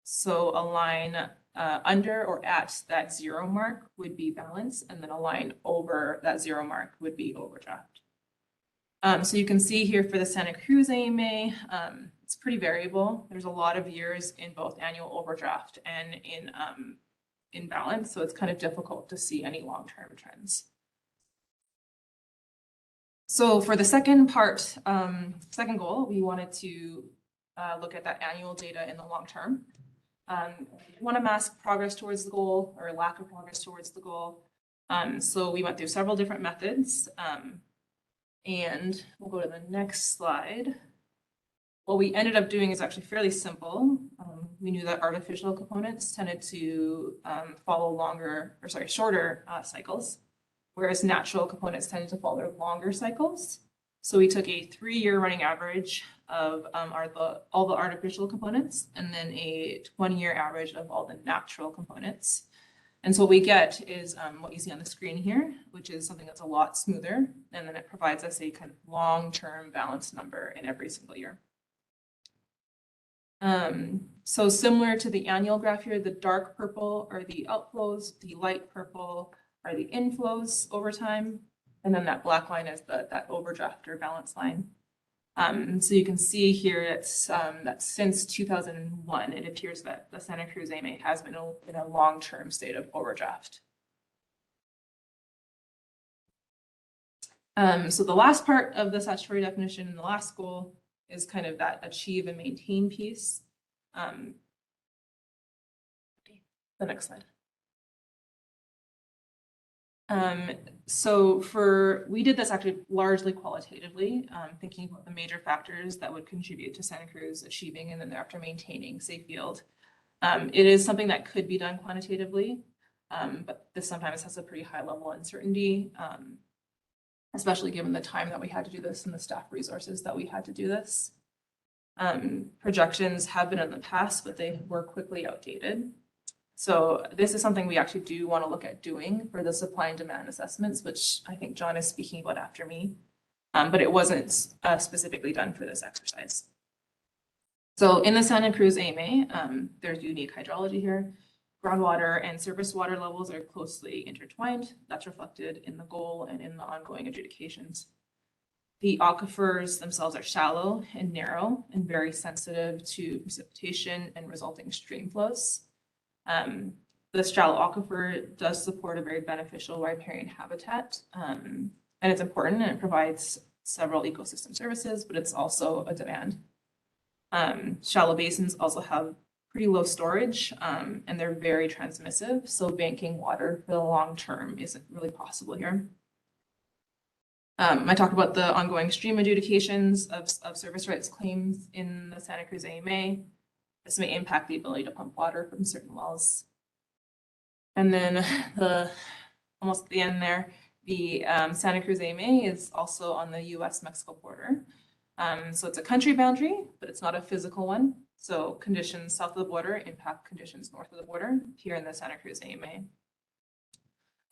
So a line under or at that 0 mark would be balance, and then a line over that 0 mark would be overdraft. So you can see here for the Santa Cruz AMA, it's pretty variable. There's a lot of years in both annual overdraft and in balance, so it's kind of difficult to see any long-term trends. So for the second part, second goal, we wanted to look at that annual data in the long term. We want to mask progress towards the goal or lack of progress towards the goal. So we went through several different methods, and we'll go to the next slide. What we ended up doing is actually fairly simple. We knew that artificial components tended to follow shorter cycles, whereas natural components tended to follow longer cycles. So we took a 3-year running average of all the artificial components and then a 20-year average of all the natural components. And so what we get is what you see on the screen here, which is something that's a lot smoother. And then it provides us a kind of long-term balanced number in every single year. So similar to the annual graph here, the dark purple are the outflows, the light purple are the inflows over time, and then that black line is that overdraft or balance line. So you can see here it's that since 2001, it appears that the Santa Cruz AMA has been in a long-term state of overdraft. So the last part of the statutory definition in the last goal is kind of that achieve and maintain piece. The next slide. So we did this actually largely qualitatively, thinking about the major factors that would contribute to Santa Cruz achieving and then thereafter maintaining safe yield. It is something that could be done quantitatively, but this sometimes has a pretty high level of uncertainty, especially given the time that we had to do this and the staff resources that we had to do this. Projections have been in the past, but they were quickly outdated. So this is something we actually do want to look at doing for the supply and demand assessments, which I think John is speaking about after me, but it wasn't specifically done for this exercise. So in the Santa Cruz AMA, there's unique hydrology here. Groundwater and surface water levels are closely intertwined. That's reflected in the goal and in the ongoing adjudications. The aquifers themselves are shallow and narrow and very sensitive to precipitation and resulting stream flows. The shallow aquifer does support a very beneficial riparian habitat, and it's important and it provides several ecosystem services, but it's also a demand. Shallow basins also have pretty low storage, and they're very transmissive, so banking water for the long term isn't really possible here. I talked about the ongoing stream adjudications of service rights claims in the Santa Cruz AMA. This may impact the ability to pump water from certain wells. And then almost at the end there, the Santa Cruz AMA is also on the US-Mexico border. So it's a country boundary, but it's not a physical one. So conditions south of the border impact conditions north of the border here in the Santa Cruz AMA.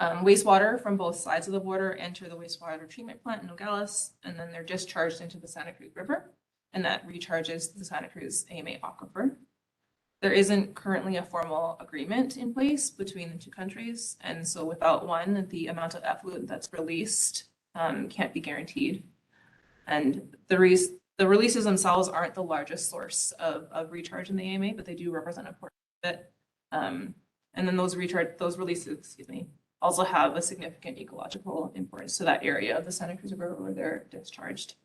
Wastewater from both sides of the border enter the wastewater treatment plant in Nogales, and then they're discharged into the Santa Cruz River, and that recharges the Santa Cruz AMA aquifer. There isn't currently a formal agreement in place between the two countries, and so without one, the amount of effluent that's released can't be guaranteed. And the releases themselves aren't the largest source of recharge in the AMA, but they do represent a portion of it. And then those releases, also have a significant ecological importance to that area of the Santa Cruz River where they're discharged.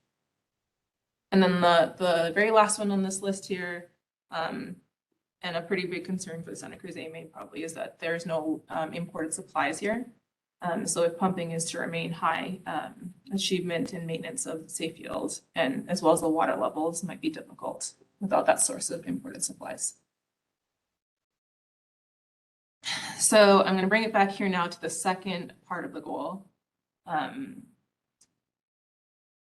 And then the very last one on this list here, and a pretty big concern for the Santa Cruz AMA probably, is that there's no imported supplies here. So if pumping is to remain high, achievement and maintenance of safe yield and as well as the water levels might be difficult without that source of imported supplies. So I'm going to bring it back here now to the second part of the goal,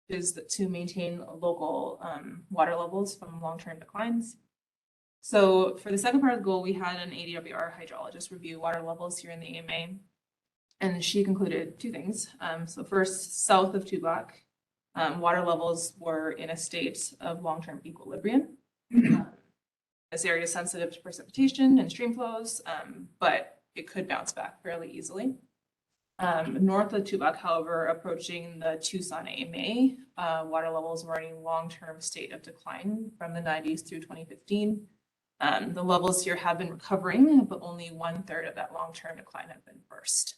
is to maintain local water levels from long-term declines. So for the second part of the goal, we had an ADWR hydrologist review water levels here in the AMA, and she concluded two things. So first, south of Tubac, water levels were in a state of long-term equilibrium. This area is sensitive to precipitation and stream flows, but it could bounce back fairly easily. North of Tubac, however, approaching the Tucson AMA, water levels were in a long-term state of decline from the 90s through 2015. The levels here have been recovering, but only 1/3 of that long-term decline have been burst.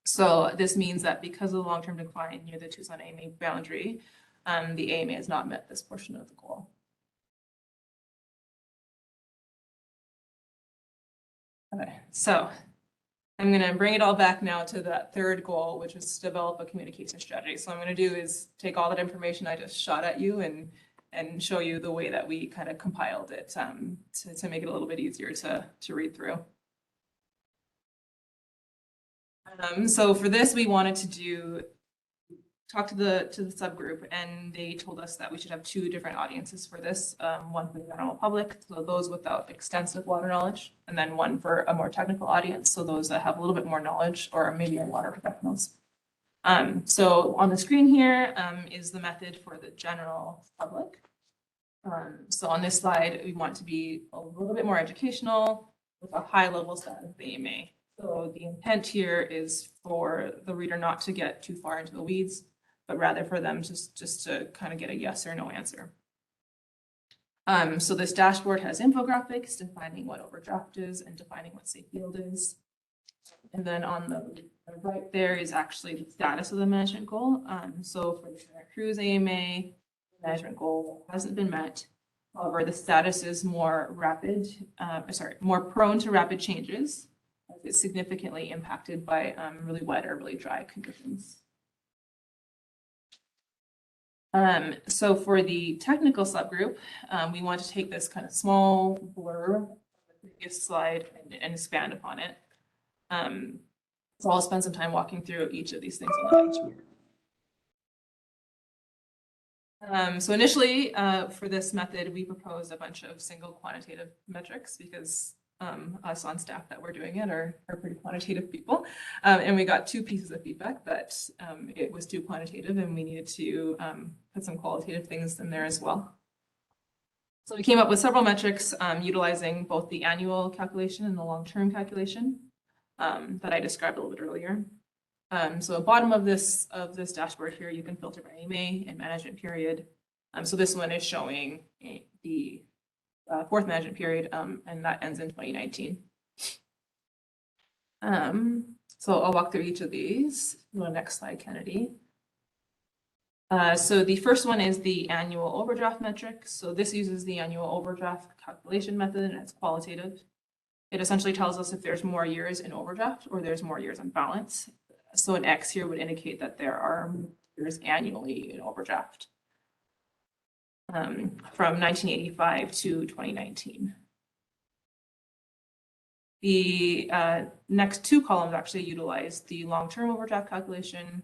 So this means that because of the long-term decline near the Tucson AMA boundary, the AMA has not met this portion of the goal. Okay, so I'm going to bring it all back now to that third goal, which is to develop a communication strategy. So what I'm going to do is take all that information I just shot at you and show you the way that we kind of compiled it to make it a little bit easier to read through. So for this, we wanted to talk to the subgroup, and they told us that we should have two different audiences for this, one for the general public, so those without extensive water knowledge, and then one for a more technical audience, so those that have a little bit more knowledge or maybe are water professionals. So on the screen here is the method for the general public. So on this slide, we want to be a little bit more educational with a high level set of the AMA. So the intent here is for the reader not to get too far into the weeds, but rather for them just to kind of get a yes or no answer. So this dashboard has infographics defining what overdraft is and defining what safe yield is. And then on the right there is actually the status of the management goal. So for the Santa Cruz AMA, the management goal hasn't been met. However, the status is more prone to rapid changes. It's significantly impacted by really wet or really dry conditions. So for the technical subgroup, we want to take this kind of small blurb of the previous slide and expand upon it. So I'll spend some time walking through each of these things on the bench. So initially, for this method, we proposed a bunch of single quantitative metrics because us on staff that were doing it are pretty quantitative people. And we got two pieces of feedback that it was too quantitative and we needed to put some qualitative things in there as well. So we came up with several metrics utilizing both the annual calculation and the long-term calculation that I described a little bit earlier. So at bottom of this dashboard here, you can filter by AMA and management period. So this one is showing the fourth management period, and that ends in 2019. So I'll walk through each of these. The next slide, Kennedy. So the first one is the annual overdraft metric. So this uses the annual overdraft calculation method, and it's qualitative. It essentially tells us if there's more years in overdraft or there's more years on balance. So an X here would indicate that there's annually an overdraft from 1985 to 2019. The next two columns actually utilize the long-term overdraft calculation.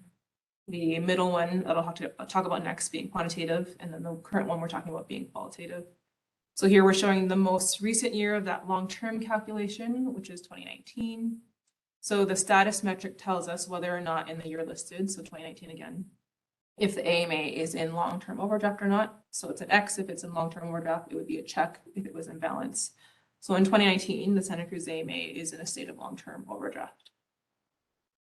The middle one that I'll talk about next being quantitative, and then the current one we're talking about being qualitative. So here we're showing the most recent year of that long-term calculation, which is 2019. So the status metric tells us whether or not in the year listed, so 2019 again, if the AMA is in long-term overdraft or not. So it's an X if it's in long-term overdraft, it would be a check if it was in balance. So in 2019, the Santa Cruz AMA is in a state of long-term overdraft.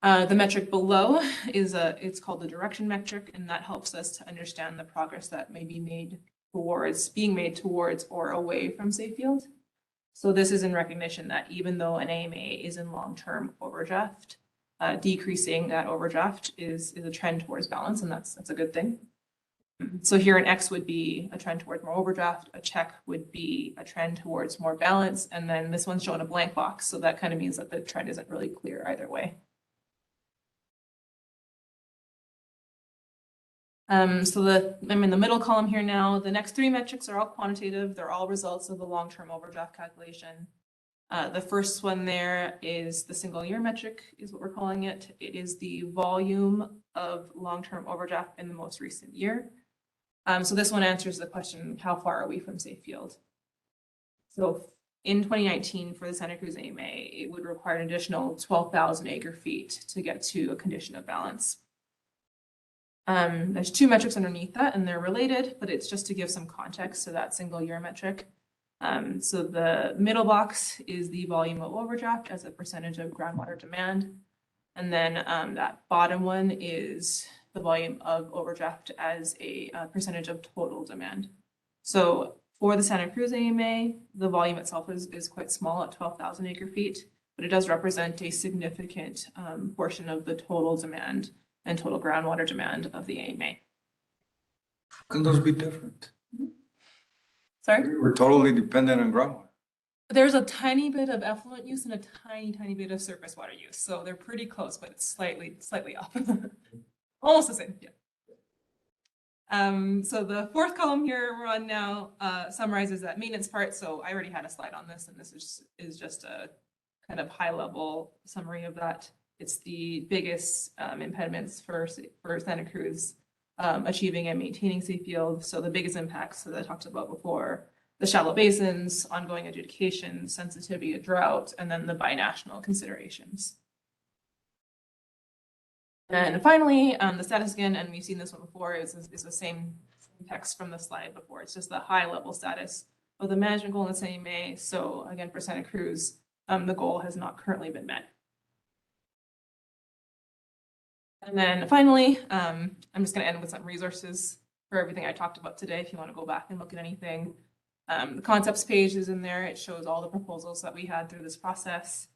The metric below is it's called the direction metric, and that helps us to understand the progress that may be being made towards or away from safe yield. So this is in recognition that even though an AMA is in long-term overdraft, decreasing that overdraft is a trend towards balance, and that's a good thing. So here an X would be a trend towards more overdraft, a check would be a trend towards more balance, and then this one's showing a blank box, so that kind of means that the trend isn't really clear either way. So I'm in the middle column here now. The next three metrics are all quantitative. They're all results of the long-term overdraft calculation. The first one there is the single year metric is what we're calling it. It is the volume of long-term overdraft in the most recent year. So this one answers the question, how far are we from safe yield? So in 2019 for the Santa Cruz AMA, it would require an additional 12,000 acre feet to get to a condition of balance. There's two metrics underneath that and they're related, but it's just to give some context to that single year metric. So the middle box is the volume of overdraft as a percentage of groundwater demand. And then that bottom one is the volume of overdraft as a percentage of total demand. So for the Santa Cruz AMA, the volume itself is quite small at 12,000 acre feet, but it does represent a significant portion of the total demand and total groundwater demand of the AMA. Can those be different? Sorry? We're totally dependent on groundwater. There's a tiny bit of effluent use and a tiny bit of surface water use. So they're pretty close, but it's slightly off. Almost the same, yeah. So the fourth column here we're on now summarizes that maintenance part. So I already had a slide on this, and this is just a kind of high level summary of that. It's the biggest impediments for Santa Cruz achieving and maintaining safe yield. So the biggest impacts that I talked about before, the shallow basins, ongoing adjudications, sensitivity to drought, and then the binational considerations. And finally, the status again, and we've seen this one before, is the same text from the slide before. It's just the high level status of the management goal in the same May. So again, for Santa Cruz, the goal has not currently been met. And then finally, I'm just going to end with some resources for everything I talked about today. If you want to go back and look at anything, the concepts page is in there. It shows all the proposals that we had through this process.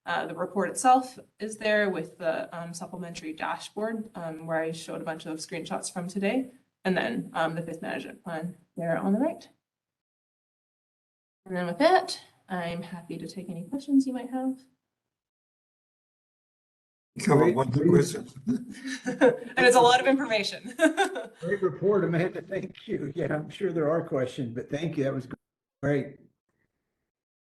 The report itself is there with the supplementary dashboard where I showed a bunch of screenshots from today, and then the fifth management plan there on the right. And then with that, I'm happy to take any questions you might have. Have one question. And it's a lot of information. Great report, Amanda. Thank you. Yeah, I'm sure there are questions, but thank you. That was great.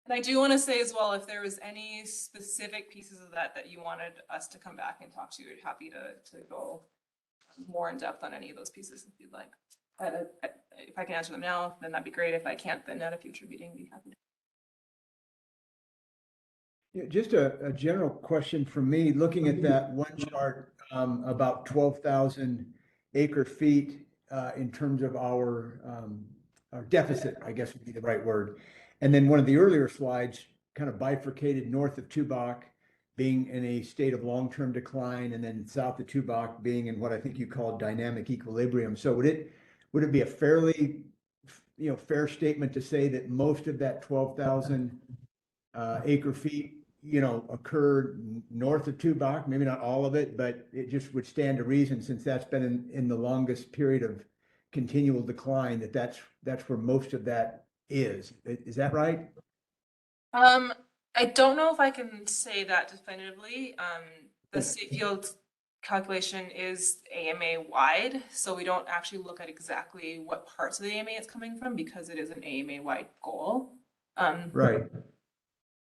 And I do want to say as well, if there was any specific pieces of that you wanted us to come back and talk to, I'd be happy to go more in depth on any of those pieces if you'd like. If I can answer them now, then that'd be great. If I can't, then at a future meeting, I'd be happy to. Yeah, just a general question from me, looking at that one chart about 12,000 acre feet in terms of our deficit, I guess would be the right word. And then one of the earlier slides kind of bifurcated north of Tubac being in a state of long-term decline, and then south of Tubac being in what I think you called dynamic equilibrium. So would it be a fairly fair statement to say that most of that 12,000 acre feet occurred north of Tubac, maybe not all of it, but it just would stand to reason, since that's been in the longest period of continual decline, that's where most of that is. Is that right? I don't know if I can say that definitively. The safe yield calculation is AMA wide, so we don't actually look at exactly what parts of the AMA it's coming from because it is an AMA wide goal. Right.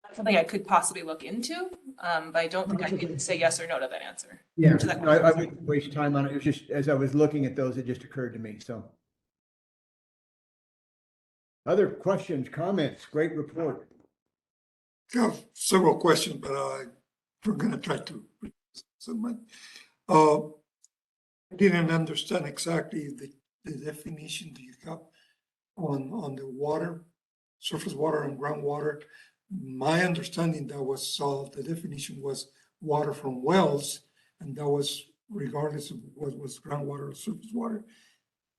That's something I could possibly look into, but I don't think I can say yes or no to that answer. Yeah, To that I wouldn't waste time on it. It was just, as I was looking at those, it just occurred to me, so. Other questions, comments? Great report. I have several questions, but we're gonna try to. I didn't understand exactly the definition that you have on the water, surface water and groundwater. My understanding that was the definition was water from wells, and that was regardless of what was groundwater or surface water.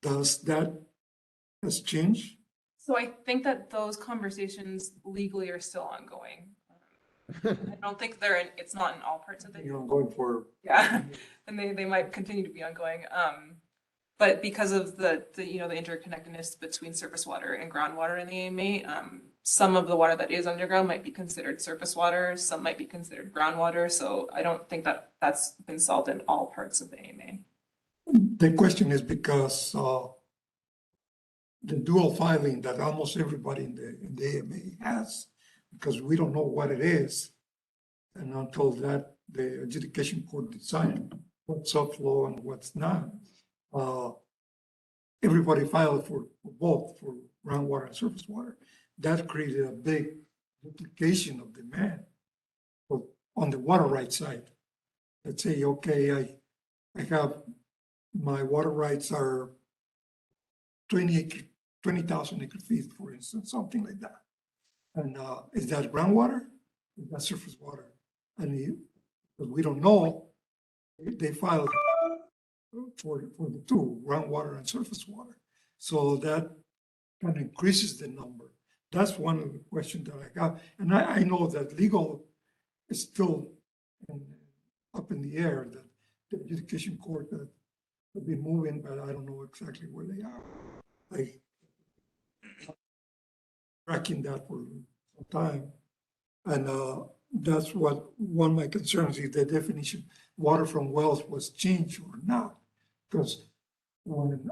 Does that has changed? So I think that those conversations legally are still ongoing. I don't think it's not in all parts of the. You know, going for. Yeah, and they might continue to be ongoing. But because of the interconnectedness between surface water and groundwater in the AMA, some of the water that is underground might be considered surface water, some might be considered groundwater. So I don't think that that's been solved in all parts of the AMA. The question is because the dual filing that almost everybody in the AMA has, because we don't know what it is. And until that, the adjudication court decide what's upflow and what's not. Everybody filed for both, for groundwater and surface water. That created a big duplication of demand on the water rights side. Let's say, okay, I have, my water rights are 20,000 acre feet, for instance, something like that. And is that groundwater? Is that surface water? And but we don't know, they filed for the two, groundwater and surface water. So that kind of increases the number. That's one of the questions that I got. And I know that legal is still up in the air, that the adjudication court that will be moving, but I don't know exactly where they are. Like tracking that for some time. And that's what one of my concerns is, the definition water from wells was changed or not. Because when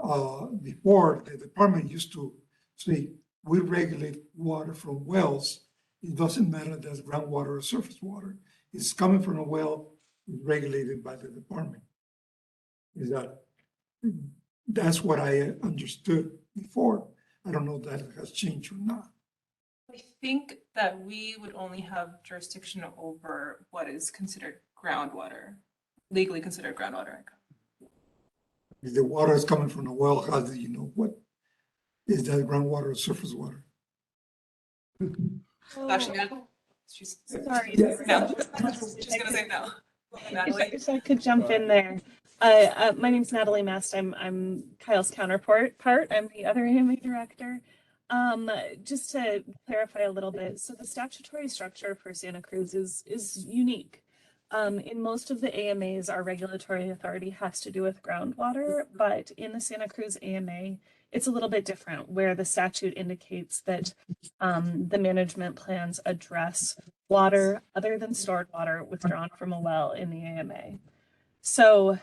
before the department used to say, we regulate water from wells, it doesn't matter if that's groundwater or surface water. It's coming from a well, it's regulated by the department. Is that's what I understood before. I don't know if that has changed or not. I think that we would only have jurisdiction over what is considered groundwater, legally considered groundwater. If the water is coming from a well, how do you know what is that groundwater or surface water? Actually, she's Sorry. no. She's gonna say no. Natalie? If I could jump in there. My name's Natalie Mast. I'm Kyle's counterpart. I'm the other AMA director. Just to clarify a little bit, so the statutory structure for Santa Cruz is unique. In most of the AMAs, our regulatory authority has to do with groundwater, but in the Santa Cruz AMA, it's a little bit different, where the statute indicates that the management plans address water other than stored water withdrawn from a well in the AMA. So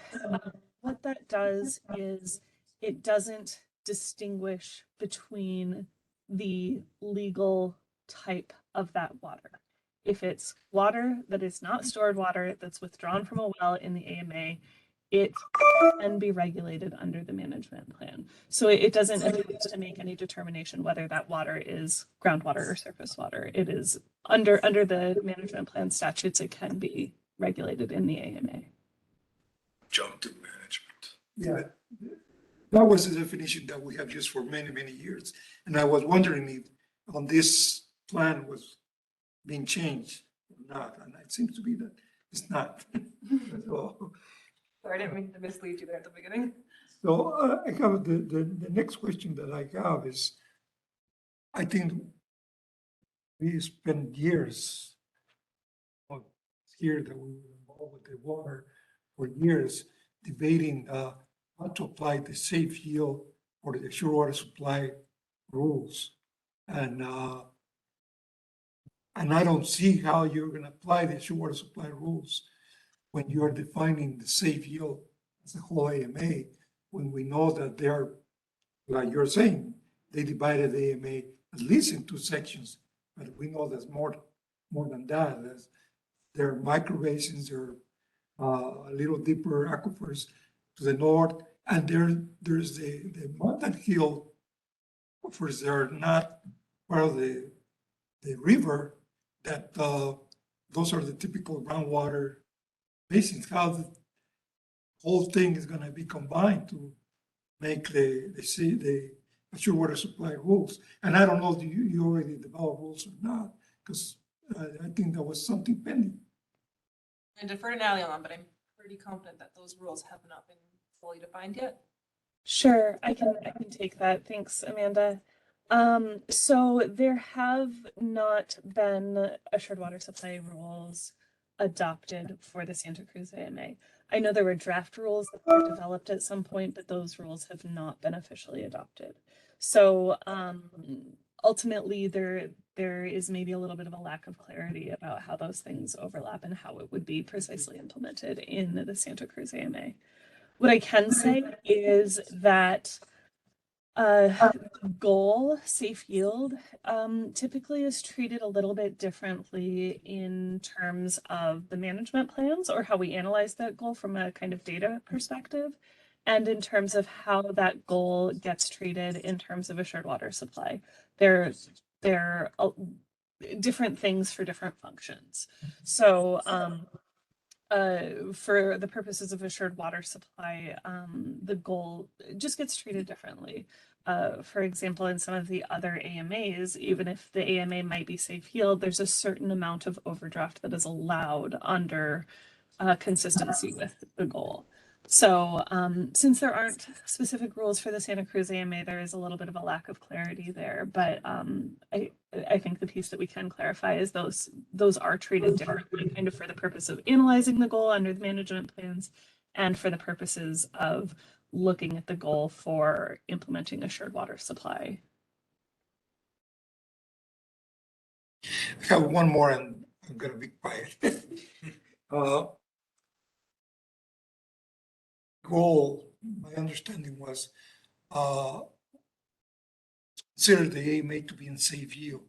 what that does is it doesn't distinguish between the legal type of that water. If it's water that is not stored water that's withdrawn from a well in the AMA, it can be regulated under the management plan. So it doesn't attempt to make any determination whether that water is groundwater or surface water. It is under the management plan statutes, it can be regulated in the AMA. Jump to management. Yeah, that was the definition that we have used for many, many years. And I was wondering if on this plan was being changed or not, and it seems to be that it's not. So, Sorry, I didn't mean to mislead you there at the beginning. so I have the next question that I have is, I think we spent years here that we were involved with the water for years debating how to apply the safe yield or the sure water supply rules. And I don't see how you're going to apply the sure water supply rules when you are defining the safe yield as a whole AMA, when we know that they are, like you're saying, they divided the AMA at least in two sections, but we know there's more than that. There are micro basins, there are a little deeper aquifers to the north, and there's the mountain hill aquifers that are not part of the river, that those are the typical groundwater basins. How the whole thing is going to be combined to make the assured water supply rules. And I don't know if you already developed rules or not, because I think there was something pending. I defer to Natalie on that, but I'm pretty confident that those rules have not been fully defined yet. Sure, I can take that. Thanks, Amanda. So there have not been assured water supply rules adopted for the Santa Cruz AMA. I know there were draft rules that were developed at some point, but those rules have not been officially adopted. So ultimately, there is maybe a little bit of a lack of clarity about how those things overlap and how it would be precisely implemented in the Santa Cruz AMA. What I can say is that goal, safe yield, typically is treated a little bit differently in terms of the management plans or how we analyze that goal from a kind of data perspective, and in terms of how that goal gets treated in terms of assured water supply. They're different things for different functions. So for the purposes of assured water supply, the goal just gets treated differently. For example, in some of the other AMAs, even if the AMA might be safe yield, there's a certain amount of overdraft that is allowed under consistency with the goal. So since there aren't specific rules for the Santa Cruz AMA, there is a little bit of a lack of clarity there. But I think the piece that we can clarify is those are treated differently, kind of for the purpose of analyzing the goal under the management plans and for the purposes of looking at the goal for implementing assured water supply. I have one more, and I'm going to be quiet. Goal, my understanding was consider the AMA to be in safe yield.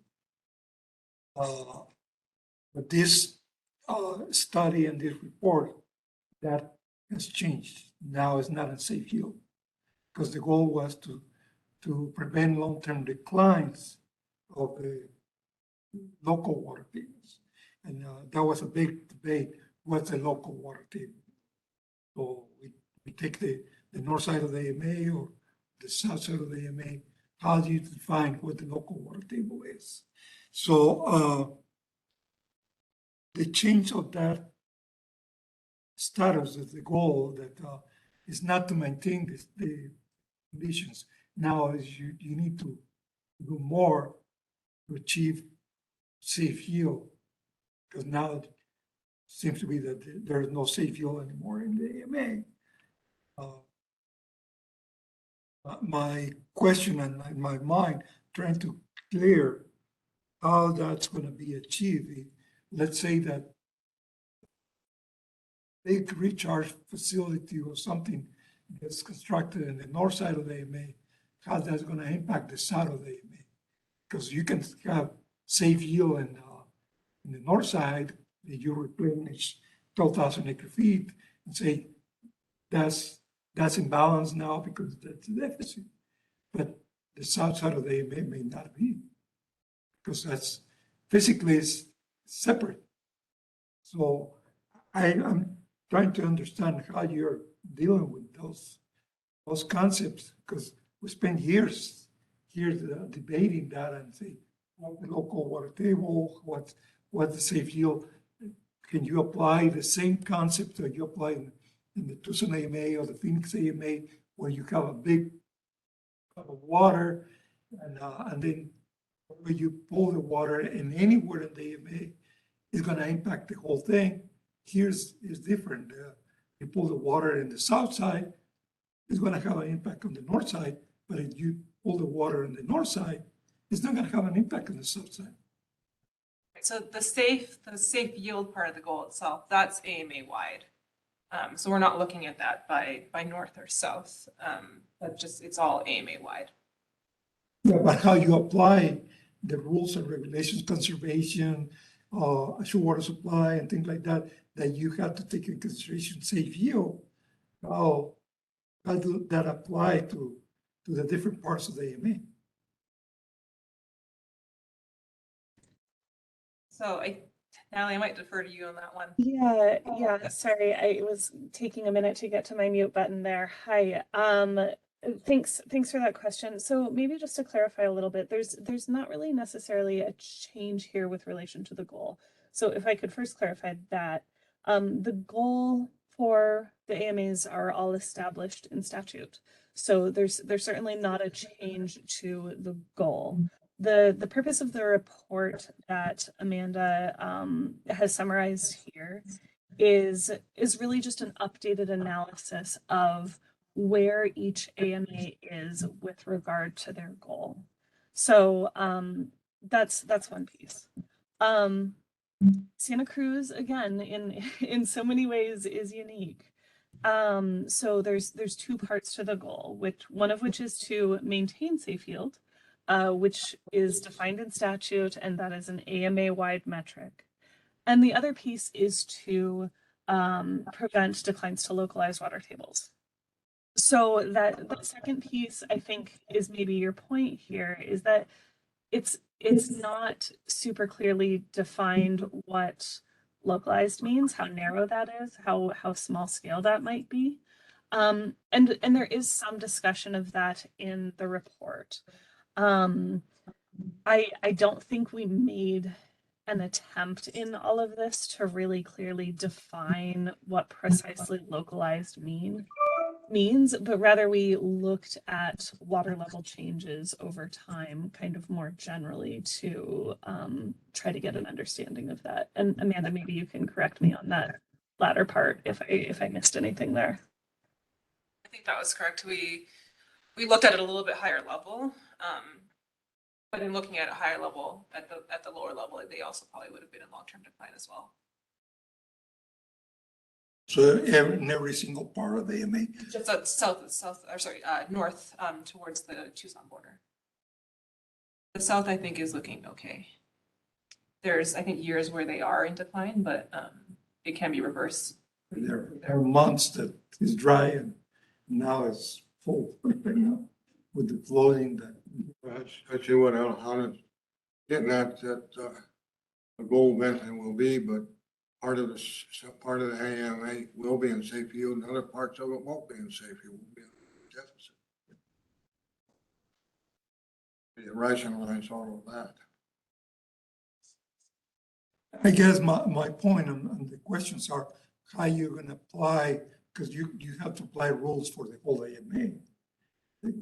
But this study and this report, that has changed. Now it's not in safe yield, because the goal was to prevent long-term declines of the local water tables. And that was a big debate. What's a local water table? So we take the north side of the AMA or the south side of the AMA. How do you define what the local water table is? So the change of that status of the goal that is not to maintain the conditions. Now is you need to do more to achieve safe yield, because now it seems to be that there is no safe yield anymore in the AMA. My question in my mind, trying to clear how that's going to be achieved. Let's say that big recharge facility or something gets constructed in the north side of the AMA, how that's going to impact the south of the AMA. Because you can have safe yield in the north side, you replenish 12,000 acre feet and say that's imbalanced now because that's a deficit. But the south side of the AMA may not be, because that's physically is separate. So I'm trying to understand how you're dealing with those concepts, because we spend years here debating that and say, what the local water table, what's the safe yield. Can you apply the same concept that you apply in the Tucson AMA or the Phoenix AMA, where you have a big cup of water and then when you pull the water and anywhere in the AMA is going to impact the whole thing? Here's is different. You pull the water in the south side, it's going to have an impact on the north side, but if you pull the water in the north side, it's not going to have an impact on the south side. So the safe yield part of the goal itself, that's AMA wide. So we're not looking at that by north or south, but just, it's all AMA wide. Yeah, but how you apply the rules and regulations, conservation, assured water supply and things like that, that you have to take into consideration safe yield. How do that apply to the different parts of the AMA? So Natalie, I might defer to you on that one. Yeah, sorry, I was taking a minute to get to my mute button there. Hi, thanks for that question. So maybe just to clarify a little bit, there's not really necessarily a change here with relation to the goal. So if I could first clarify that, the goal for the AMAs are all established in statute. So there's certainly not a change to the goal. The purpose of the report that Amanda has summarized here is really just an updated analysis of where each AMA is with regard to their goal. So that's one piece. Santa Cruz, again, in so many ways is unique. So there's two parts to the goal, one of which is to maintain safe yield, which is defined in statute, and that is an AMA-wide metric. And the other piece is to prevent declines to localized water tables. So that second piece, I think, is maybe your point here, is that it's not super clearly defined what localized means, how narrow that is, how small scale that might be. And there is some discussion of that in the report. I don't think we made an attempt in all of this to really clearly define what precisely localized means, but rather we looked at water level changes over time, kind of more generally, to try to get an understanding of that. And Amanda, maybe you can correct me on that latter part if I missed anything there. I think that was correct. We looked at it a little bit higher level, but in looking at a higher level at the lower level, they also probably would have been in long-term decline as well. So in every single part of the AMA? Just north towards the Tucson border. The south, I think, is looking okay. There's, I think, years where they are in decline, but it can be reversed. There are months that is dry and now it's full right now with the flooding that. I see what Alejandro's getting at, that the goal eventually will be, but part of the AMA will be in safe yield, and other parts of it won't be in safe yield, will be in deficit. You rationalize all of that. I guess my point on the questions are how you're going to apply, because you have to apply rules for the whole AMA.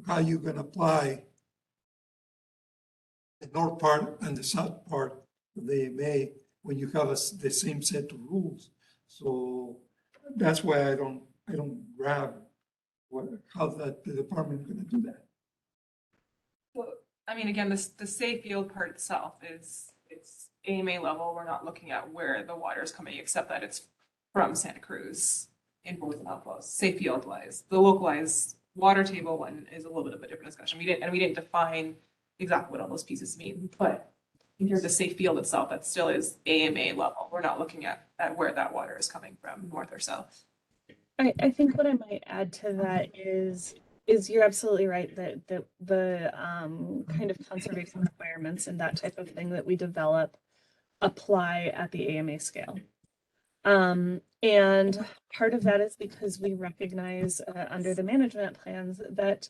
How you going to apply the north part and the south part of the AMA when you have the same set of rules. So that's why I don't grab how the department is going to do that. Well, I mean, again, the safe yield part itself it's AMA level. We're not looking at where the water is coming, except that it's from Santa Cruz in both outflows, safe yield wise. The localized water table one is a little bit of a different discussion. We didn't define exactly what all those pieces mean, but in terms of the safe field itself, that still is AMA level. We're not looking at where that water is coming from, north or south. I think what I might add to that is you're absolutely right that the kind of conservation requirements and that type of thing that we develop apply at the AMA scale. And part of that is because we recognize under the management plans that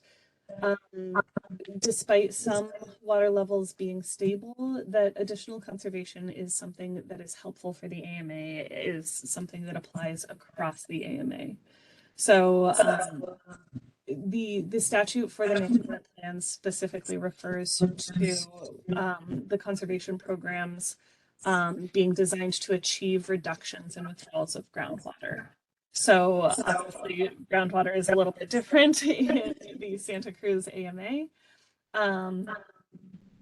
despite some water levels being stable, that additional conservation is something that is helpful for the AMA, is something that applies across the AMA. So the statute for the management plan specifically refers to the conservation programs being designed to achieve reductions in withdrawals of groundwater. So obviously groundwater is a little bit different in the Santa Cruz AMA,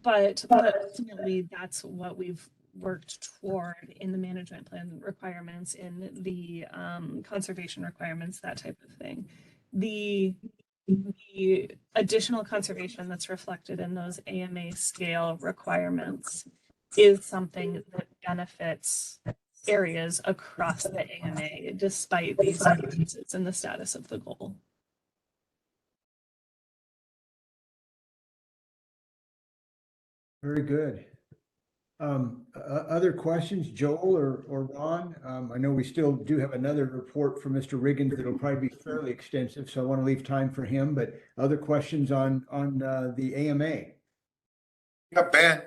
but ultimately that's what we've worked toward in the management plan requirements, in the conservation requirements, that type of thing. The additional conservation that's reflected in those AMA scale requirements is something that benefits areas across the AMA despite these differences in the status of the goal. Very good. Other questions, Joel or Ron? I know we still do have another report from Mr. Riggins that'll probably be fairly extensive, so I want to leave time for him, but other questions on the AMA? Yeah, Ben.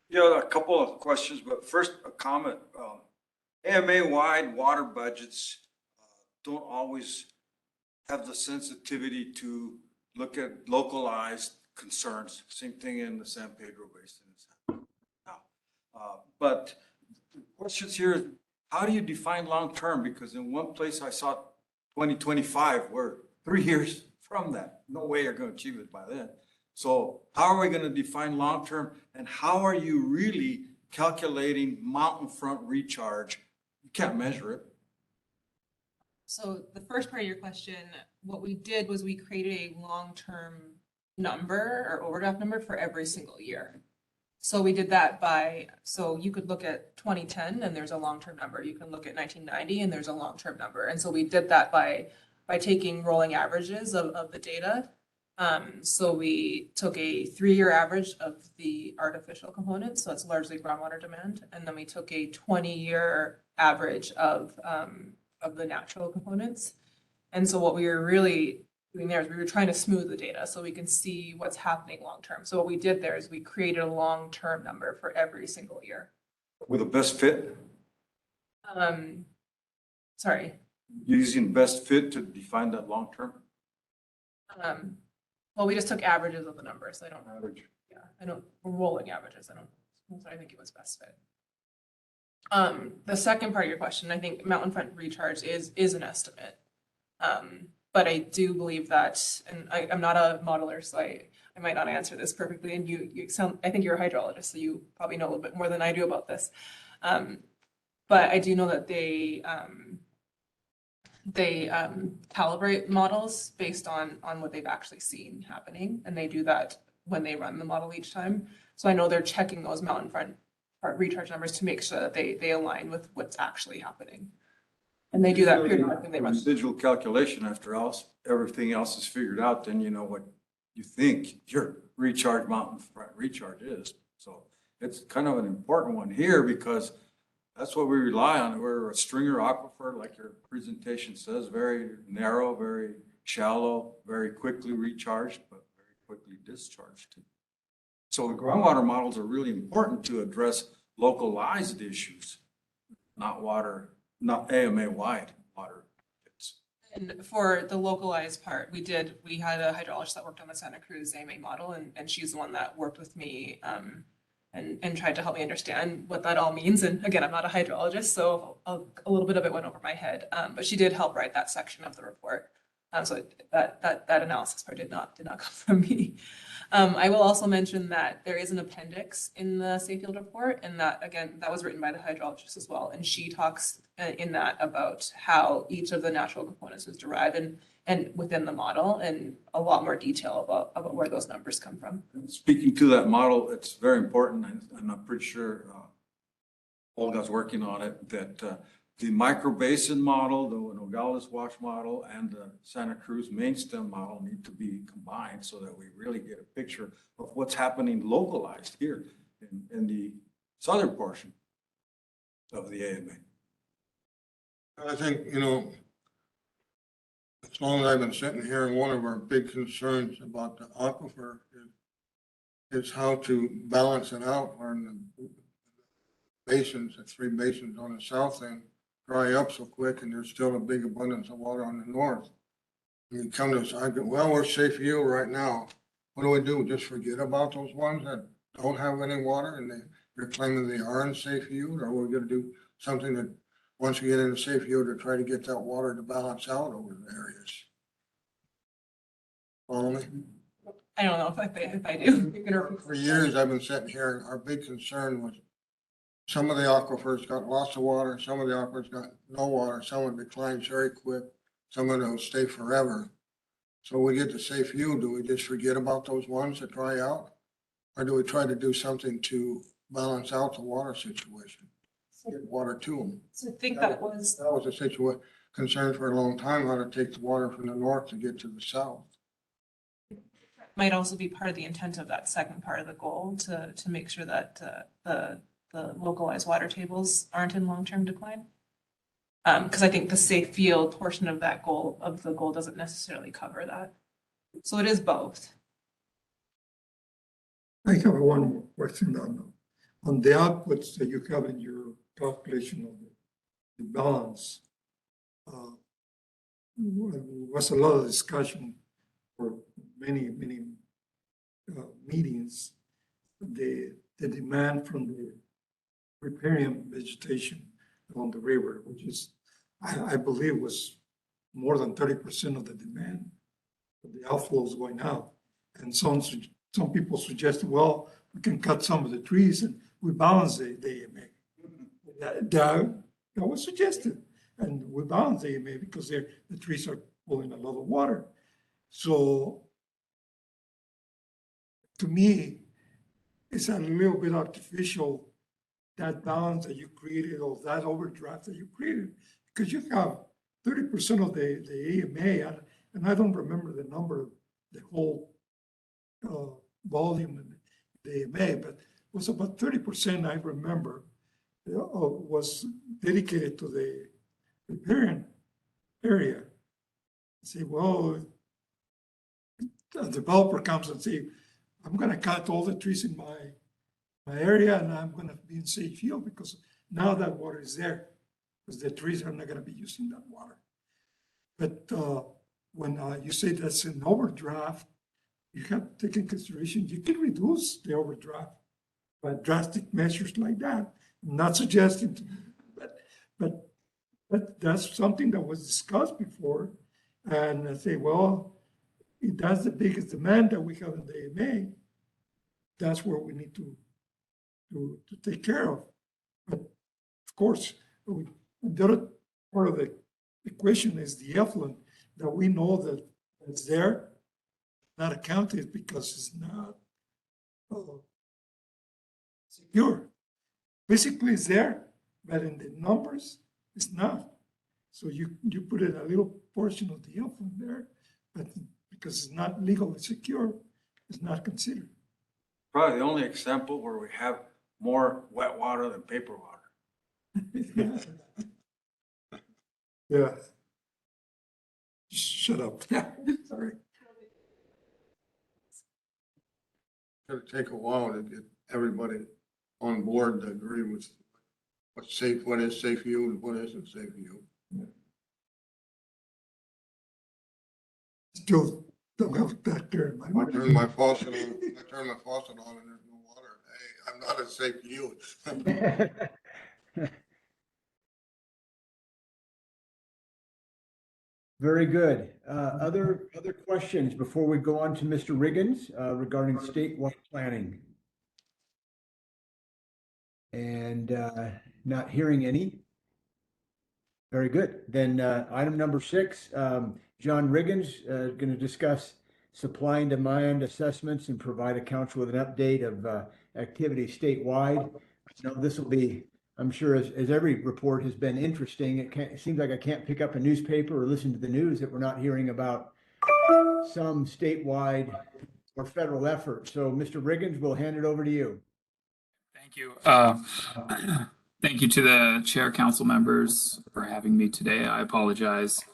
Yeah, a couple of questions, but first a comment. AMA-wide water budgets don't always have the sensitivity to look at localized concerns. Same thing in the San Pedro Basin. But the questions here is, how do you define long-term? Because in one place I saw 2025, we're 3 years from that. No way you're going to achieve it by then. So how are we going to define long-term, and how are you really calculating mountain front recharge? You can't measure it. So the first part of your question, what we did was we created a long-term number or overdraft number for every single year. So we did that so you could look at 2010 and there's a long-term number. You can look at 1990 and there's a long-term number. And so we did that by taking rolling averages of the data. So we took a 3-year average of the artificial component, so it's largely groundwater demand. And then we took a 20-year average of the natural components. And so what we were really doing there is we were trying to smooth the data so we can see what's happening long-term. So what we did there is we created a long-term number for every single year. With the best fit? Sorry. Using best fit to define that long-term? Well, we just took averages of the numbers. I don't know. Average. Yeah, I don't, we're rolling averages. I think it was best fit. The second part of your question, I think mountain front recharge is an estimate. But I do believe that, and I'm not a modeler, so I might not answer this perfectly. And you sound, I think you're a hydrologist, so you probably know a little bit more than I do about this. But I do know that they calibrate models based on what they've actually seen happening. And they do that when they run the model each time. So I know they're checking those mountain front recharge numbers to make sure that they align with what's actually happening. And they do that periodically. They run Residual calculation after everything else is figured out, then you know what you think your recharge mountain front recharge is. So it's kind of an important one here because that's what we rely on. We're a stringer aquifer, like your presentation says, very narrow, very shallow, very quickly recharged, but very quickly discharged too. So the groundwater models are really important to address localized issues, not AMA-wide water. And for the localized part, we had a hydrologist that worked on the Santa Cruz AMA model, and she's the one that worked with me and tried to help me understand what that all means. And again, I'm not a hydrologist, so a little bit of it went over my head, but she did help write that section of the report. So that analysis part did not come from me. I will also mention that there is an appendix in the Safefield report, and that was written by the hydrologist as well. And she talks in that about how each of the natural components was derived and within the model, and a lot more detail about where those numbers come from. Speaking to that model, it's very important, and I'm pretty sure Olga's working on it, that the micro basin model, the Nogales wash model, and the Santa Cruz main stem model need to be combined so that we really get a picture of what's happening localized here in the southern portion of the AMA. I think, as long as I've been sitting here, and one of our big concerns about the aquifer is how to balance it out when the basins, the 3 basins on the south end, dry up so quick, and there's still a big abundance of water on the north. You come to this argument, well, we're safe yield right now. What do? Just forget about those ones that don't have any water and they're claiming they are in safe yield, or we're gonna do something that once we get into safe yield to try to get that water to balance out over the areas. Follow me? I don't know if I do. For years, I've been sitting here, and our big concern was some of the aquifers got lots of water, some of the aquifers got no water, some of them declines very quick, some of them stay forever. So we get to safe view, do we just forget about those ones that dry out? Or do we try to do something to balance out the water situation? Get water to them. So I think that was, That was a concern for a long time, how to take the water from the north to get to the south. might also be part of the intent of that second part of the goal to make sure that the localized water tables aren't in long-term decline. Because I think the safe field portion of that goal, doesn't necessarily cover that. So it is both. I have one more question on the outputs that you have in your calculation of the balance. Was a lot of discussion for many meetings. The demand from the riparian vegetation on the river, which is, I believe, was more than 30% of the demand of the outflows going out. And some people suggested, well, we can cut some of the trees and we balance the AMA. That was suggested. And we balance the AMA because the trees are pulling a lot of water. So to me, it's a little bit artificial, that balance that you created, or that overdraft that you created, because you have 30% of the AMA, and I don't remember the number, the whole volume in the AMA, but it was about 30%, I remember, was dedicated to the riparian area. Say, well, a developer comes and say, I'm going to cut all the trees in my area and I'm going to be in safe field because now that water is there, because the trees are not going to be using that water. But when you say that's an overdraft, you have to take in consideration, you can reduce the overdraft by drastic measures like that. I'm not suggesting, but that's something that was discussed before. And I say, well, if that's the biggest demand that we have in the AMA, that's where we need to take care of. But of course, the other part of the equation is the effluent that we know that it's there, not accounted because it's not secure. Basically, it's there, but in the numbers, it's not. So you put in a little portion of the effluent there, but because it's not legally secure, it's not considered. Probably the only example where we have more wet water than paper water. Yeah. Shut up. Sorry. It'll take a while to get everybody on board to agree with what's safe, what is safe view and what isn't safe view. Still don't have that there in my I mind. turn my faucet on and there's no water. Hey, I'm not a safe view. Very good. Other questions before we go on to Mr. Riggins regarding statewide planning? And not hearing any. Very good. Then item number 6, John Riggins going to discuss supply and demand assessments and provide a council with an update of activity statewide. I know this will be, I'm sure, as every report has been interesting. It seems like I can't pick up a newspaper or listen to the news that we're not hearing about some statewide or federal effort. So, Mr. Riggins, we'll hand it over to you. Thank you. Thank you to the chair, council members for having me today. I apologize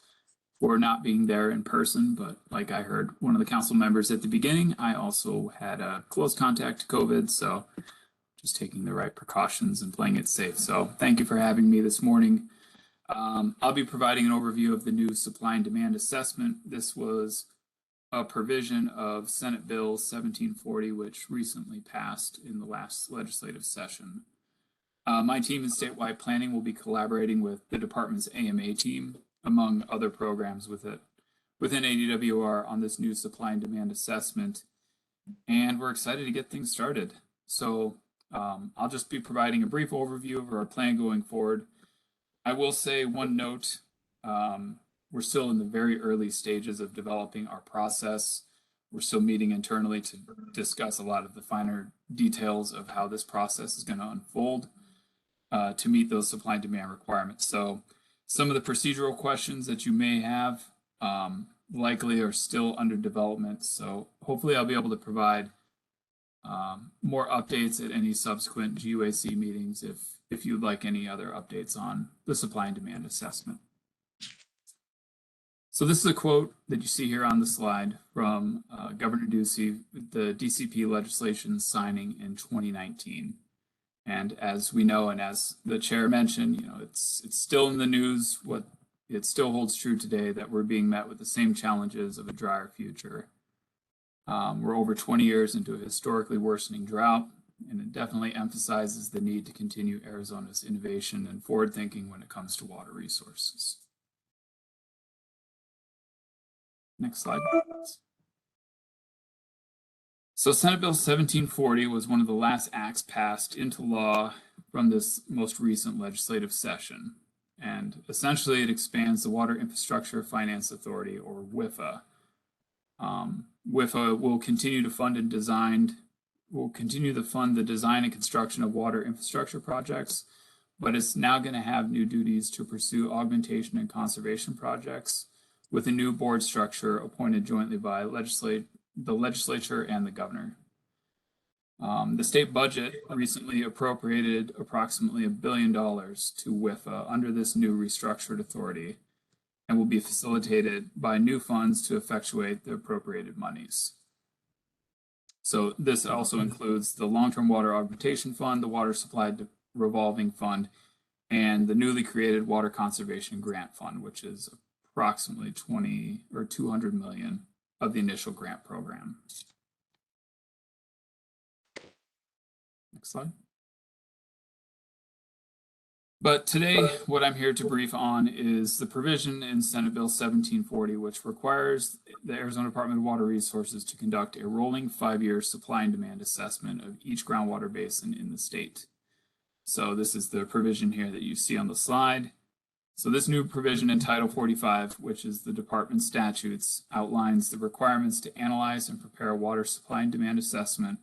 for not being there in person, but like I heard one of the council members at the beginning, I also had a close contact to COVID, so just taking the right precautions and playing it safe. So thank you for having me this morning. I'll be providing an overview of the new supply and demand assessment. This was a provision of Senate Bill 1740, which recently passed in the last legislative session. My team in statewide planning will be collaborating with the department's AMA team, among other programs within ADWR on this new supply and demand assessment. And we're excited to get things started. So I'll just be providing a brief overview of our plan going forward. I will say one note, we're still in the very early stages of developing our process. We're still meeting internally to discuss a lot of the finer details of how this process is going to unfold to meet those supply and demand requirements. So some of the procedural questions that you may have likely are still under development. So hopefully I'll be able to provide more updates at any subsequent GUAC meetings if you'd like any other updates on the supply and demand assessment. So this is a quote that you see here on the slide from Governor Ducey, the DCP legislation signing in 2019. And as we know, and as the chair mentioned, you know, it's still in the news. What it still holds true today, that we're being met with the same challenges of a drier future. We're over 20 years into a historically worsening drought, and it definitely emphasizes the need to continue Arizona's innovation and forward thinking when it comes to water resources. Next slide, please. So Senate Bill 1740 was one of the last acts passed into law from this most recent legislative session. And essentially it expands the Water Infrastructure Finance Authority, or WIFA. WIFA will continue to fund the design and construction of water infrastructure projects, but it's now going to have new duties to pursue augmentation and conservation projects with a new board structure appointed jointly by the legislature and the governor. The state budget recently appropriated approximately $1 billion to WIFA under this new restructured authority, and will be facilitated by new funds to effectuate the appropriated monies. So this also includes the Long-Term Water Augmentation Fund, the Water Supply Revolving Fund, and the newly created Water Conservation Grant Fund, which is approximately 20 or 200 million of the initial grant program. Next slide. But today, what I'm here to brief on is the provision in Senate Bill 1740, which requires the Arizona Department of Water Resources to conduct a rolling 5-year supply and demand assessment of each groundwater basin in the state. So this is the provision here that you see on the slide. So this new provision in Title 45, which is the department statutes, outlines the requirements to analyze and prepare a water supply and demand assessment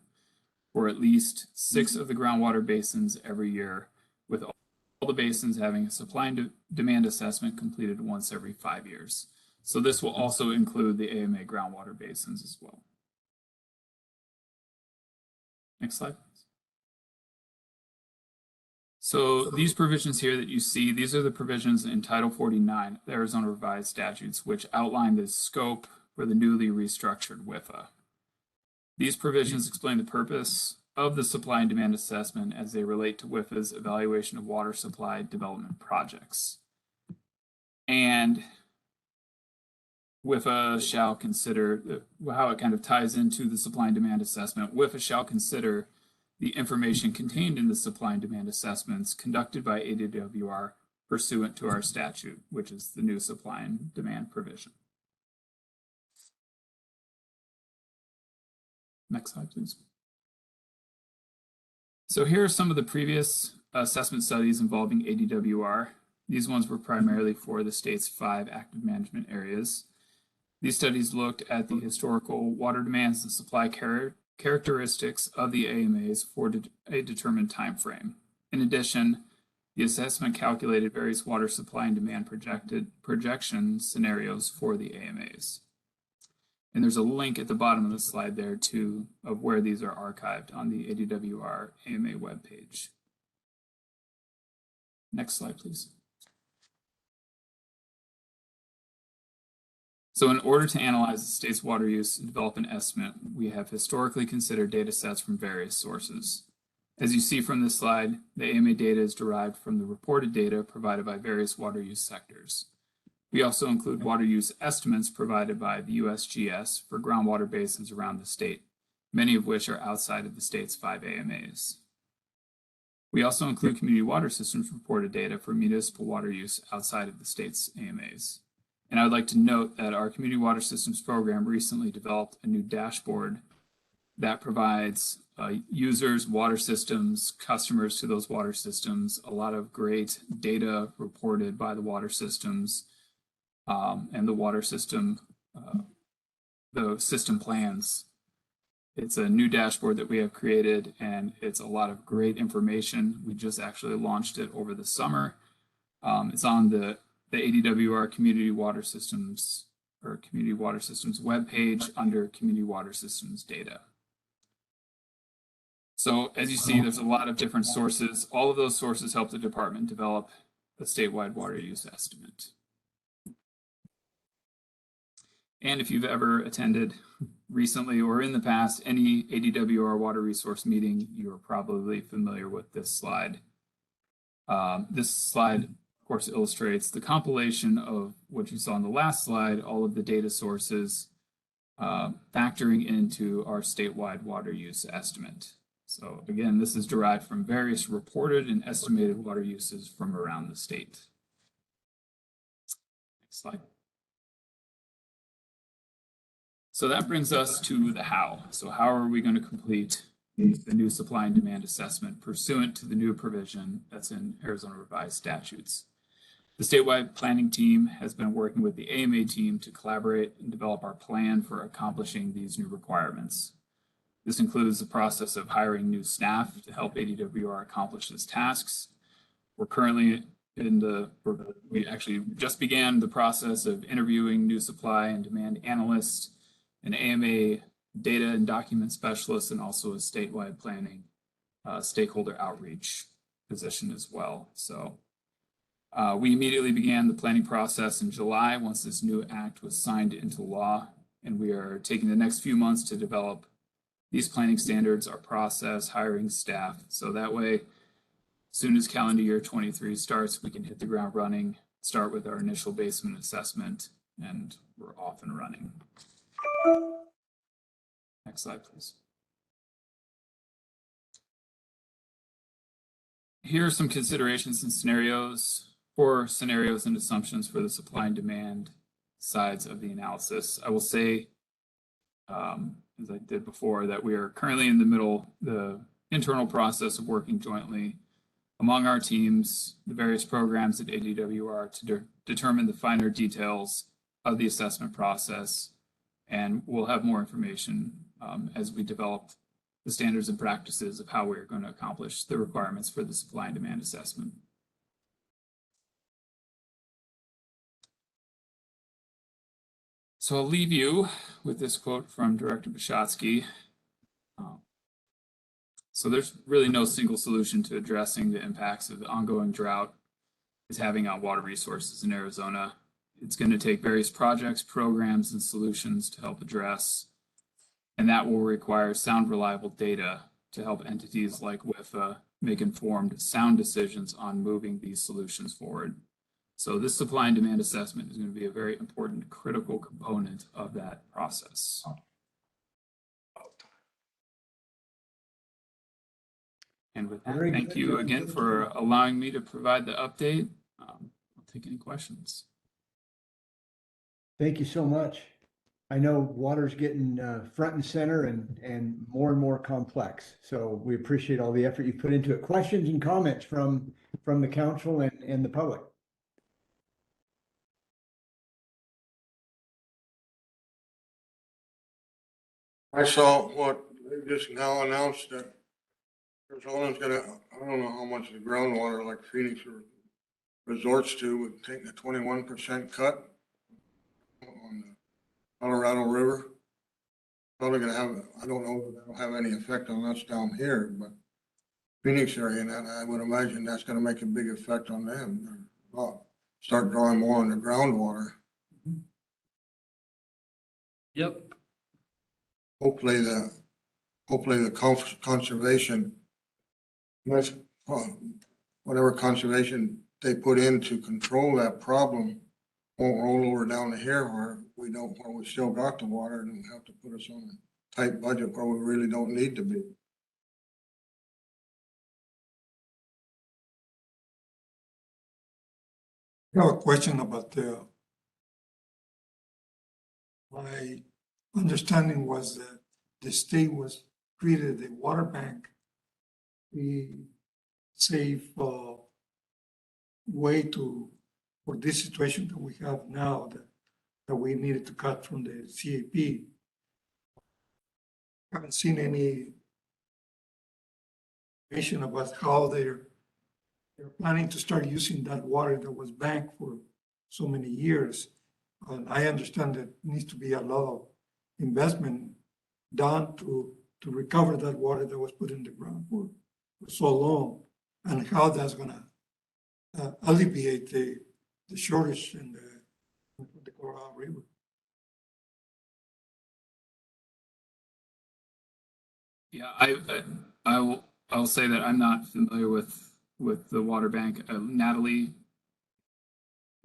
for at least 6 of the groundwater basins every year, with all the basins having a supply and demand assessment completed once every 5 years. So this will also include the AMA groundwater basins as well. Next slide. So these provisions here that you see, these are the provisions in Title 49 of the Arizona Revised Statutes, which outline the scope for the newly restructured WIFA. These provisions explain the purpose of the supply and demand assessment as they relate to WIFA's evaluation of water supply development projects. And WIFA shall consider, how it kind of ties into the supply and demand assessment, WIFA shall consider the information contained in the supply and demand assessments conducted by ADWR pursuant to our statute, which is the new supply and demand provision. Next slide, please. So here are some of the previous assessment studies involving ADWR. These ones were primarily for the state's 5 active management areas. These studies looked at the historical water demands and supply characteristics of the AMAs for a determined time frame. In addition, the assessment calculated various water supply and demand projection scenarios for the AMAs. And there's a link at the bottom of the slide there too of where these are archived on the ADWR AMA webpage. Next slide, please. So in order to analyze the state's water use and develop an estimate, we have historically considered data sets from various sources. As you see from this slide, the AMA data is derived from the reported data provided by various water use sectors. We also include water use estimates provided by the USGS for groundwater basins around the state, many of which are outside of the state's 5 AMAs. We also include community water systems reported data for municipal water use outside of the state's AMAs. And I would like to note that our community water systems program recently developed a new dashboard that provides users, water systems, customers to those water systems, a lot of great data reported by the water systems and the system plans. It's a new dashboard that we have created, and it's a lot of great information. We just actually launched it over the summer. It's on the ADWR Community Water Systems webpage under Community Water Systems data. So as you see, there's a lot of different sources. All of those sources help the department develop a statewide water use estimate. And if you've ever attended recently or in the past any ADWR water resource meeting, you're probably familiar with this slide. This slide, of course, illustrates the compilation of what you saw on the last slide, all of the data sources factoring into our statewide water use estimate. So again, this is derived from various reported and estimated water uses from around the state. Next slide. So that brings us to the how. So how are we going to complete the new supply and demand assessment pursuant to the new provision that's in Arizona revised statutes? The statewide planning team has been working with the AMA team to collaborate and develop our plan for accomplishing these new requirements. This includes the process of hiring new staff to help ADWR accomplish its tasks. We're currently we actually just began the process of interviewing new supply and demand analysts, an AMA data and document specialist, and also a statewide planning stakeholder outreach position as well. So we immediately began the planning process in July once this new act was signed into law, and we are taking the next few months to develop these planning standards, our process, hiring staff, so that way, as soon as calendar year 23 starts, we can hit the ground running, start with our initial basement assessment, and we're off and running. Next slide, please. Here are some considerations and scenarios and assumptions for the supply and demand sides of the analysis. I will say, as I did before, that we are currently in the internal process of working jointly among our teams, the various programs at ADWR to determine the finer details of the assessment process. And we'll have more information as we develop the standards and practices of how we're going to accomplish the requirements for the supply and demand assessment. So I'll leave you with this quote from Director Bishotsky. So there's really no single solution to addressing the impacts of the ongoing drought is having on water resources in Arizona. It's going to take various projects, programs, and solutions to help address, and that will require sound, reliable data to help entities like WIFA make informed, sound decisions on moving these solutions forward. So this supply and demand assessment is going to be a very important, critical component of that process. And with that, thank you again for allowing me to provide the update. I'll take any questions. Thank you so much. I know water's getting front and center and more complex. So we appreciate all the effort you put into it. Questions and comments from the council and the public? I saw what they just now announced that Arizona's gonna, I don't know how much the groundwater like Phoenix resorts to would take a 21% cut on the Colorado River. Probably gonna have, I don't know if that'll have any effect on us down here, but Phoenix area, and I would imagine that's gonna make a big effect on them. Start drawing more on the groundwater. Yep. Hopefully the conservation, whatever conservation they put in to control that problem won't roll over down to here where we still got the water and have to put us on a tight budget where we really don't need to be. I have a question about my understanding was that the state was created the water bank, the safe way for this situation that we have now that we needed to cut from the CAP. Haven't seen any information about how they're planning to start using that water that was banked for so many years. And I understand that needs to be a lot of investment done to recover that water that was put in the ground for so long, and how that's gonna alleviate the shortage in the Colorado River. Yeah, I'll say that I'm not familiar with the water bank. Natalie,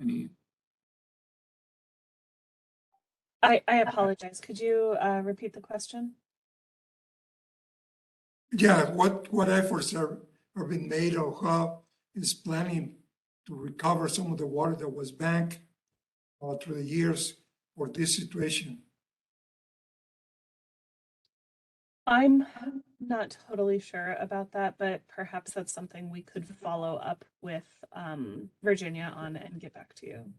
any? I apologize. Could you repeat the question? Yeah, what efforts are being made, or how is planning to recover some of the water that was banked through the years for this situation? I'm not totally sure about that, but perhaps that's something we could follow up with Virginia on and get back to you.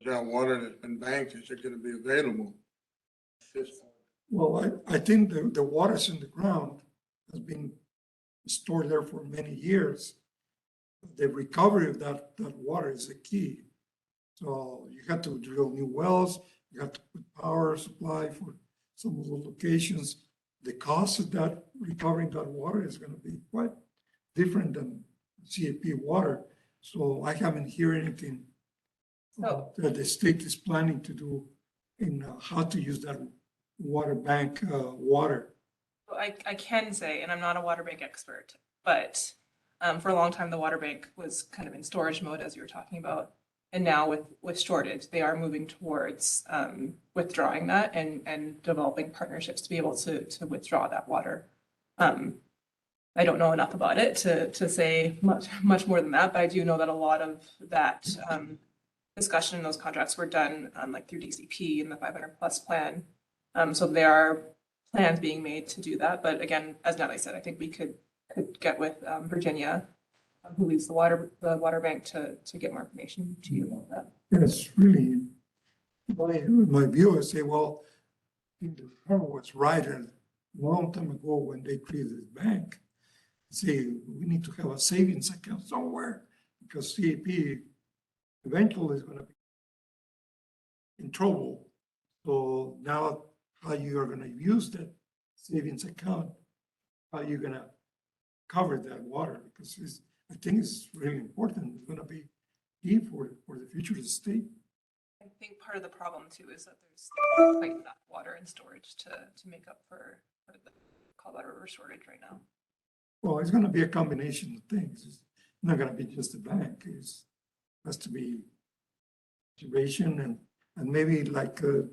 That water that's been banked, is it gonna be available? Well, I think the water's in the ground has been stored there for many years. The recovery of that water is the key. So you have to drill new wells, you have to put power supply for some of the locations. The cost of that recovering that water is going to be quite different than CAP water. So I haven't heard anything that the state is planning to do in how to use that water bank water. I can say, and I'm not a water bank expert, but for a long time, the water bank was kind of in storage mode, as you were talking about. And now with shortage, they are moving towards withdrawing that and developing partnerships to be able to withdraw that water. I don't know enough about it to say much more than that, but I do know that a lot of that discussion in those contracts were done like through DCP and the 500+ plan. So there are plans being made to do that. But again, as Natalie said, I think we could get with Virginia, who leads the water bank, to get more information to you about that. It's really, my view, I say, well, I think the department was right a long time ago when they created this bank. Say, we need to have a savings account somewhere because CAP eventually is going to be in trouble. So now how you are going to use that savings account, how you're going to cover that water, because I think it's really important. It's going to be key for the future of the state. I think part of the problem too is that there's quite enough water in storage to make up for the Colorado River shortage right now. Well, it's going to be a combination of things. It's not going to be just a bank. It has to be duration and maybe like the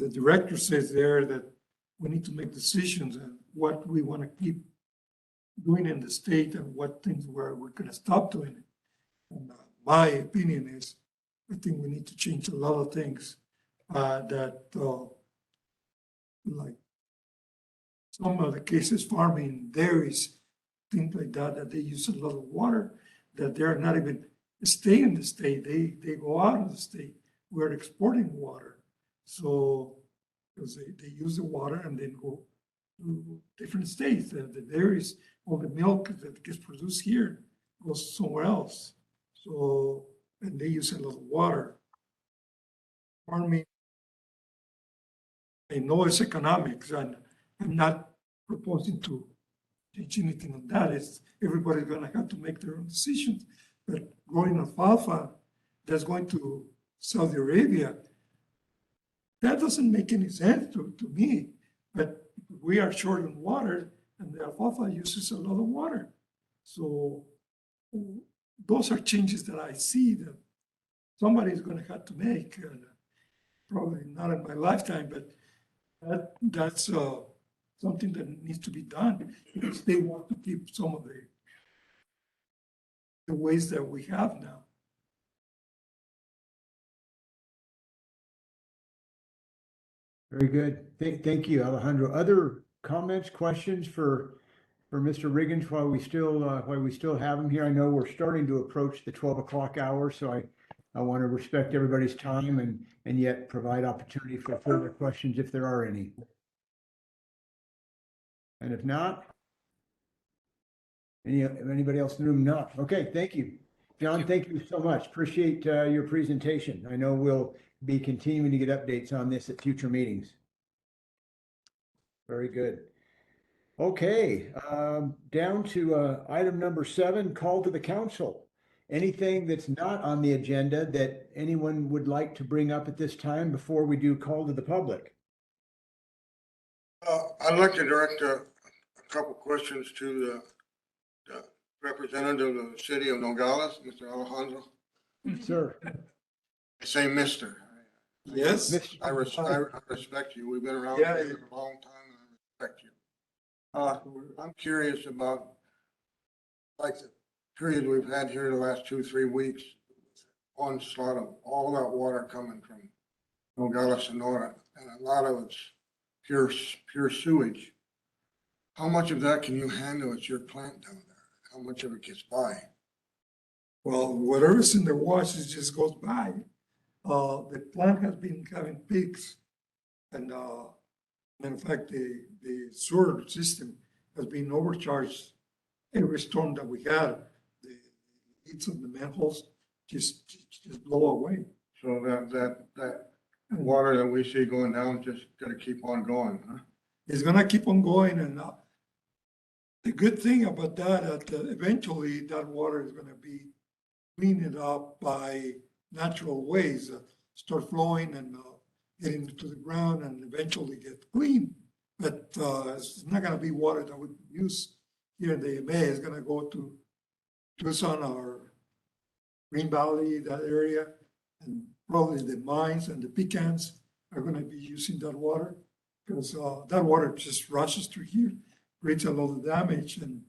director says there that we need to make decisions on what we want to keep doing in the state and what things we're going to stop doing it. And my opinion is, I think we need to change a lot of things that like some of the cases, farming, dairies, things like that they use a lot of water, that they're not even stay in the state. They go out of the state. We're exporting water. So because they use the water and then go to different states. The dairies, all the milk that gets produced here goes somewhere else. So, and they use a lot of water. Farming, I know it's economics, and I'm not proposing to change anything on that. It's everybody's going to have to make their own decisions. But growing alfalfa that's going to Saudi Arabia, that doesn't make any sense to me. But we are short on water, and the alfalfa uses a lot of water. So those are changes that I see that somebody's going to have to make. Probably not in my lifetime, but that's something that needs to be done because they want to keep some of the ways that we have now. Very good. Thank you, Alejandro. Other comments, questions for Mr. Riggins while we still have him here? I know we're starting to approach the 12 o'clock hour, so I want to respect everybody's time and yet provide opportunity for further questions if there are any. And if not, anybody else in the room? Not. Okay, thank you. John, thank you so much. Appreciate your presentation. I know we'll be continuing to get updates on this at future meetings. Very good. Okay, down to item number 7, call to the council. Anything that's not on the agenda that anyone would like to bring up at this time before we do call to the public? I'd like to direct a couple questions to the representative of the city of Nogales, Mr. Alejandro. Sir. I say Mr. Yes. I respect you. We've been around Yeah. together a long time and I respect you. I'm curious about, like, the period we've had here the last 2-3 weeks, onslaught of all that water coming from Nogales, Sonora, and a lot of it's pure sewage. How much of that can you handle at your plant down there? How much of it gets by? Well, whatever's in the wash, it just goes by. The plant has been having peaks and, in fact, the sewer system has been overcharged every storm that we had. The heats of the manholes just blow away. So that water that we see going down just gotta keep on going, huh? It's gonna keep on going, and the good thing about that, eventually that water is gonna be cleaned up by natural ways, start flowing and getting to the ground and eventually get clean. But it's not gonna be water that we use here in the EMA. It's gonna go to Tucson or Green Valley, that area, and probably the mines and the pecans are gonna be using that water because that water just rushes through here, creates a lot of damage and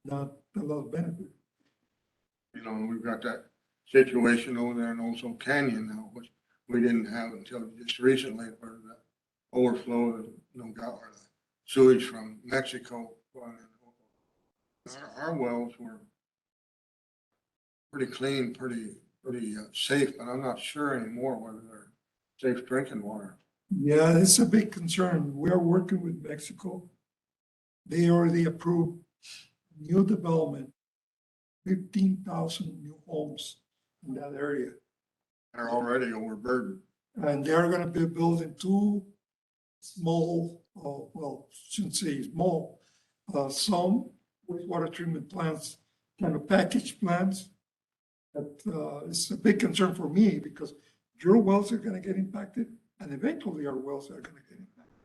not a lot of benefit. You know, we've got that situation over there in Oso Canyon now, which we didn't have until just recently, where the overflow of Nogales, or the sewage from Mexico. Our wells were pretty clean, pretty safe, but I'm not sure anymore whether they're safe drinking water. Yeah, it's a big concern. We are working with Mexico. They already approved new development, 15,000 new homes in that area. They're already overburdened. And they're gonna be building 2 small, well, shouldn't say small, some wastewater treatment plants, kind of package plants. That is a big concern for me because your wells are gonna get impacted and eventually our wells are gonna get impacted.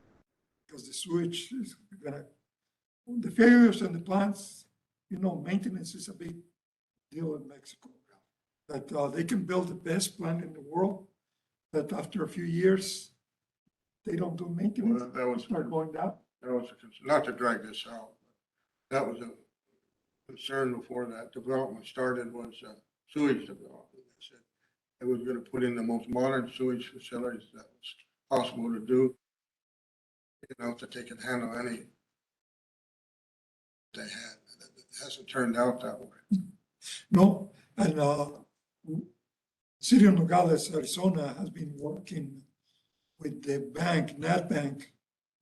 Because the sewage is gonna, the failures in the plants, you know, maintenance is a big deal in Mexico. That they can build the best plant in the world, but after a few years, they don't do maintenance. Well, that was start going down. That was a concern, not to drag this out. That was a concern before that development started, was sewage development. They said it was going to put in the most modern sewage facilities that was possible to do, you know, that they could handle any they had. It hasn't turned out that way. No, and City of Nogales, Arizona has been working with the bank, NatBank,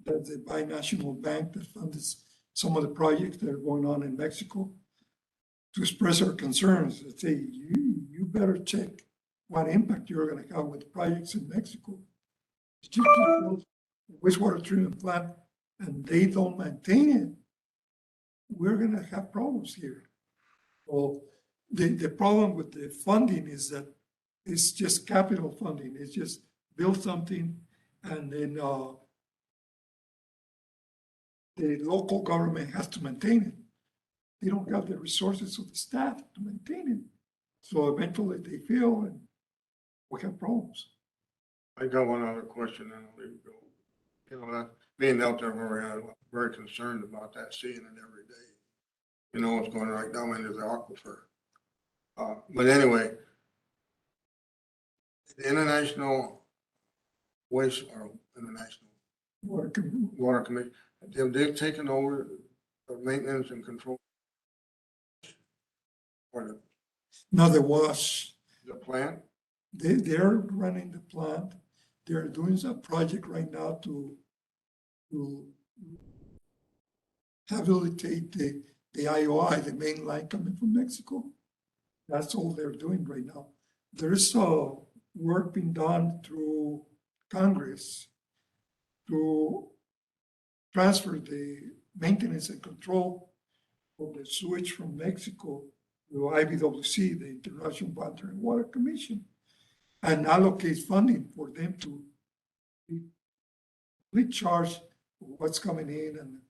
that's the binational bank that funds some of the projects that are going on in Mexico, to express our concerns. They say, you better check what impact you're gonna have with projects in Mexico. It's just a wastewater treatment plant and they don't maintain it. We're gonna have problems here. Well, the problem with the funding is that it's just capital funding. It's just build something and then the local government has to maintain it. They don't have the resources of the staff to maintain it. So eventually they fail and we have problems. I got one other question and I'll leave it go. You know, that being out there where I'm very concerned about that, seeing it every day. You know, what's going right down into the aquifer. But anyway, the International Waste or International Water Committee, they've taken over the maintenance and control. Or Now the wash, the plant, they're running the plant. They're doing a project right now to rehabilitate the IOI, the main line coming from Mexico. That's all they're doing right now. There's work being done through Congress to transfer the maintenance and control of the sewage from Mexico to IBWC, the International Water and Water Commission, and allocates funding for them to be charged for what's coming in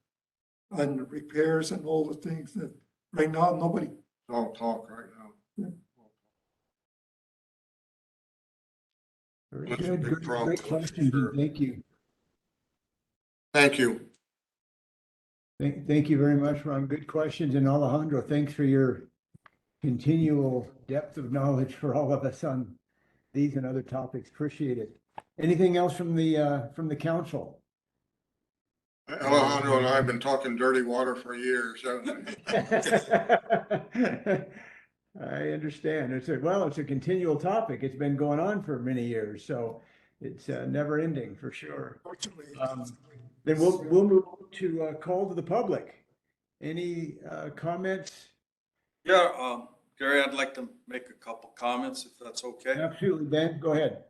and repairs and all the things that right now nobody. all talk right now. Very That's a good, big great, problem, great for questions, sure. and thank you. Thank you. Thank you very much, Ron. Good questions. And Alejandro, thanks for your continual depth of knowledge for all of us on these and other topics. Appreciate it. Anything else from the council? Alejandro and I have been talking dirty water for years, haven't we? I understand. It's a continual topic. It's been going on for many years, so it's never ending for sure. Then we'll move to call to the public. Any comments? Yeah, Gary, I'd like to make a couple comments if that's okay. Absolutely, Ben, go ahead.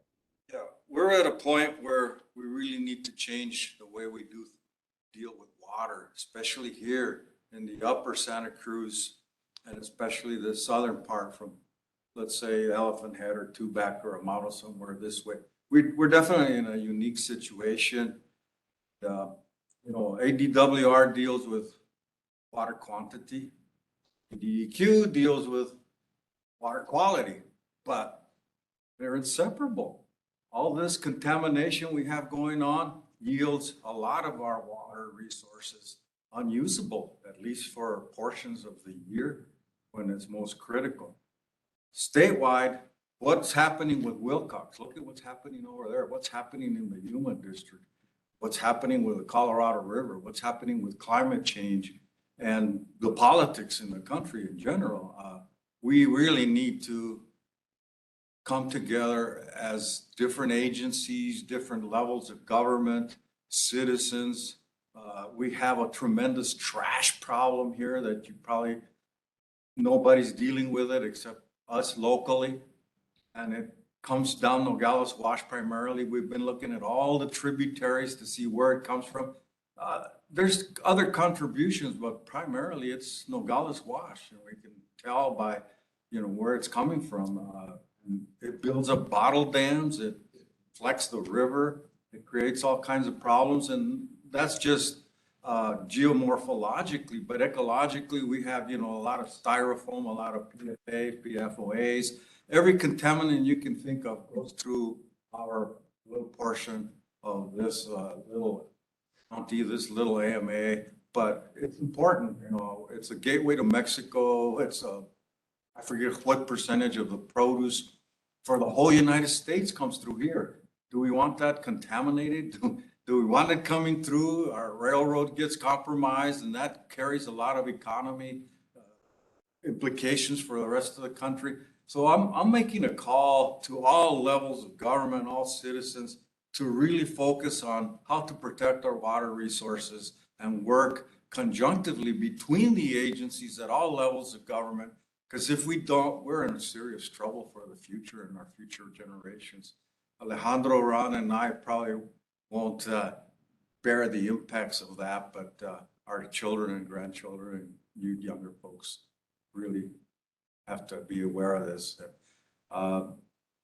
Yeah, we're at a point where we really need to change the way we do deal with water, especially here in the upper Santa Cruz and especially the southern part from, let's say, Elephant Head or Tubac or Amado, somewhere this way. We're definitely in a unique situation. ADWR deals with water quantity. DEQ deals with water quality, but they're inseparable. All this contamination we have going on yields a lot of our water resources unusable, at least for portions of the year when it's most critical. Statewide, what's happening with Wilcox? Look at what's happening over there. What's happening in the Yuma district? What's happening with the Colorado River? What's happening with climate change and the politics in the country in general? We really need to come together as different agencies, different levels of government, citizens. We have a tremendous trash problem here that nobody's dealing with it except us locally. And it comes down Nogales Wash primarily. We've been looking at all the tributaries to see where it comes from. There's other contributions, but primarily it's Nogales Wash, and we can tell by, where it's coming from. It builds up bottle dams, it flecks the river, it creates all kinds of problems, and that's just geomorphologically, but ecologically, we have, a lot of styrofoam, a lot of PFAs, PFOAs. Every contaminant you can think of goes through our little portion of this little county, this little AMA, but it's important, it's a gateway to Mexico. I forget what percentage of the produce for the whole United States comes through here. Do we want that contaminated? Do we want it coming through? Our railroad gets compromised and that carries a lot of economy implications for the rest of the country. So I'm making a call to all levels of government, all citizens, to really focus on how to protect our water resources and work conjunctively between the agencies at all levels of government. Because if we don't, we're in serious trouble for the future and our future generations. Alejandro, Ron, and I probably won't bear the impacts of that, but our children and grandchildren and you younger folks really have to be aware of this.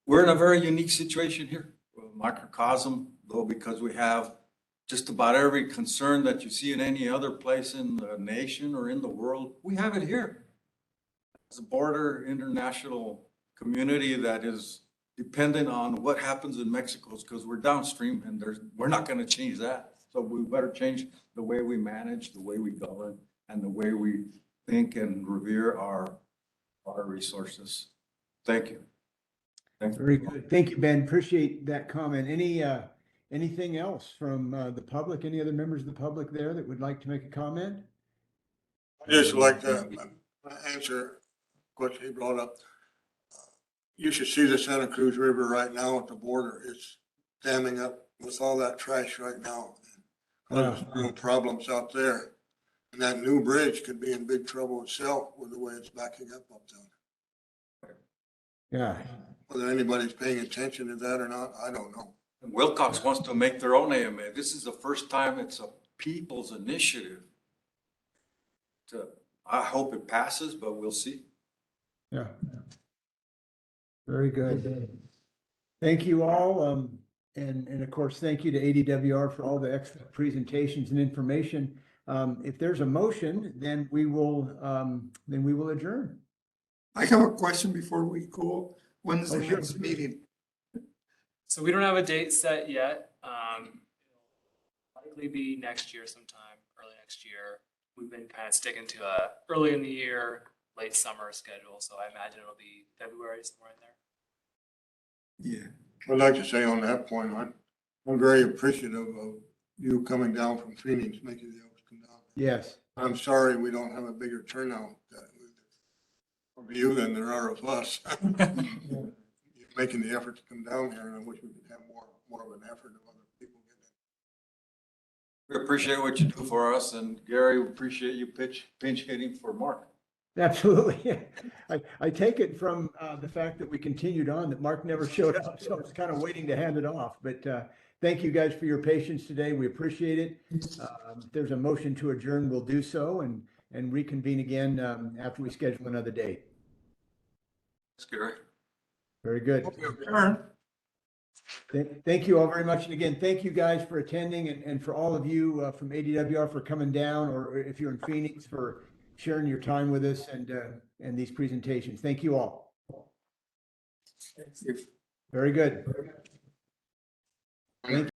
We're in a very unique situation here, microcosm, though, because we have just about every concern that you see in any other place in the nation or in the world. We have it here. As a border international community that is dependent on what happens in Mexico, because we're downstream and we're not going to change that. So we better change the way we manage, the way we govern, and the way we think and revere our resources. Thank you. Very good. Thank you, Ben. Appreciate that comment. anything else from the public? Any other members of the public there that would like to make a comment? I just like to answer a question he brought up. You should see the Santa Cruz River right now at the border. It's damming up with all that trash right now. There's real problems out there. And that new bridge could be in big trouble itself with the way it's backing up there. Yeah. Whether anybody's paying attention to that or not, I don't know. And Wilcox wants to make their own AMA. This is the first time it's a people's initiative. I hope it passes, but we'll see. Yeah. Very good. Thank you all. And of course, thank you to ADWR for all the excellent presentations and information. If there's a motion, then we will adjourn. I have a question before we go. When is the sure. next meeting? So we don't have a date set yet. It'll likely be next year sometime, early next year. We've been kind of sticking to a early in the year, late summer schedule, so I imagine it'll be February, somewhere in there. Yeah. I'd like to say on that point, I'm very appreciative of you coming down from Phoenix, making the effort to come down. Yes. I'm sorry we don't have a bigger turnout of you than there are of us. You're making the effort to come down here, and I wish we could have more of an effort of other people getting it. We appreciate what you do for us, and Gary, we appreciate you pinch hitting for Mark. Absolutely. I take it from the fact that we continued on that Mark never showed up, so I was kind of waiting to hand it off. But thank you guys for your patience today. We appreciate it. If there's a motion to adjourn, we'll do so and reconvene again after we schedule another date. Thanks, Gary. Very good. Thank you all very much. And again, thank you guys for attending and for all of you from ADWR for coming down, or if you're in Phoenix, for sharing your time with us and these presentations. Thank you all. Very good. Thank you.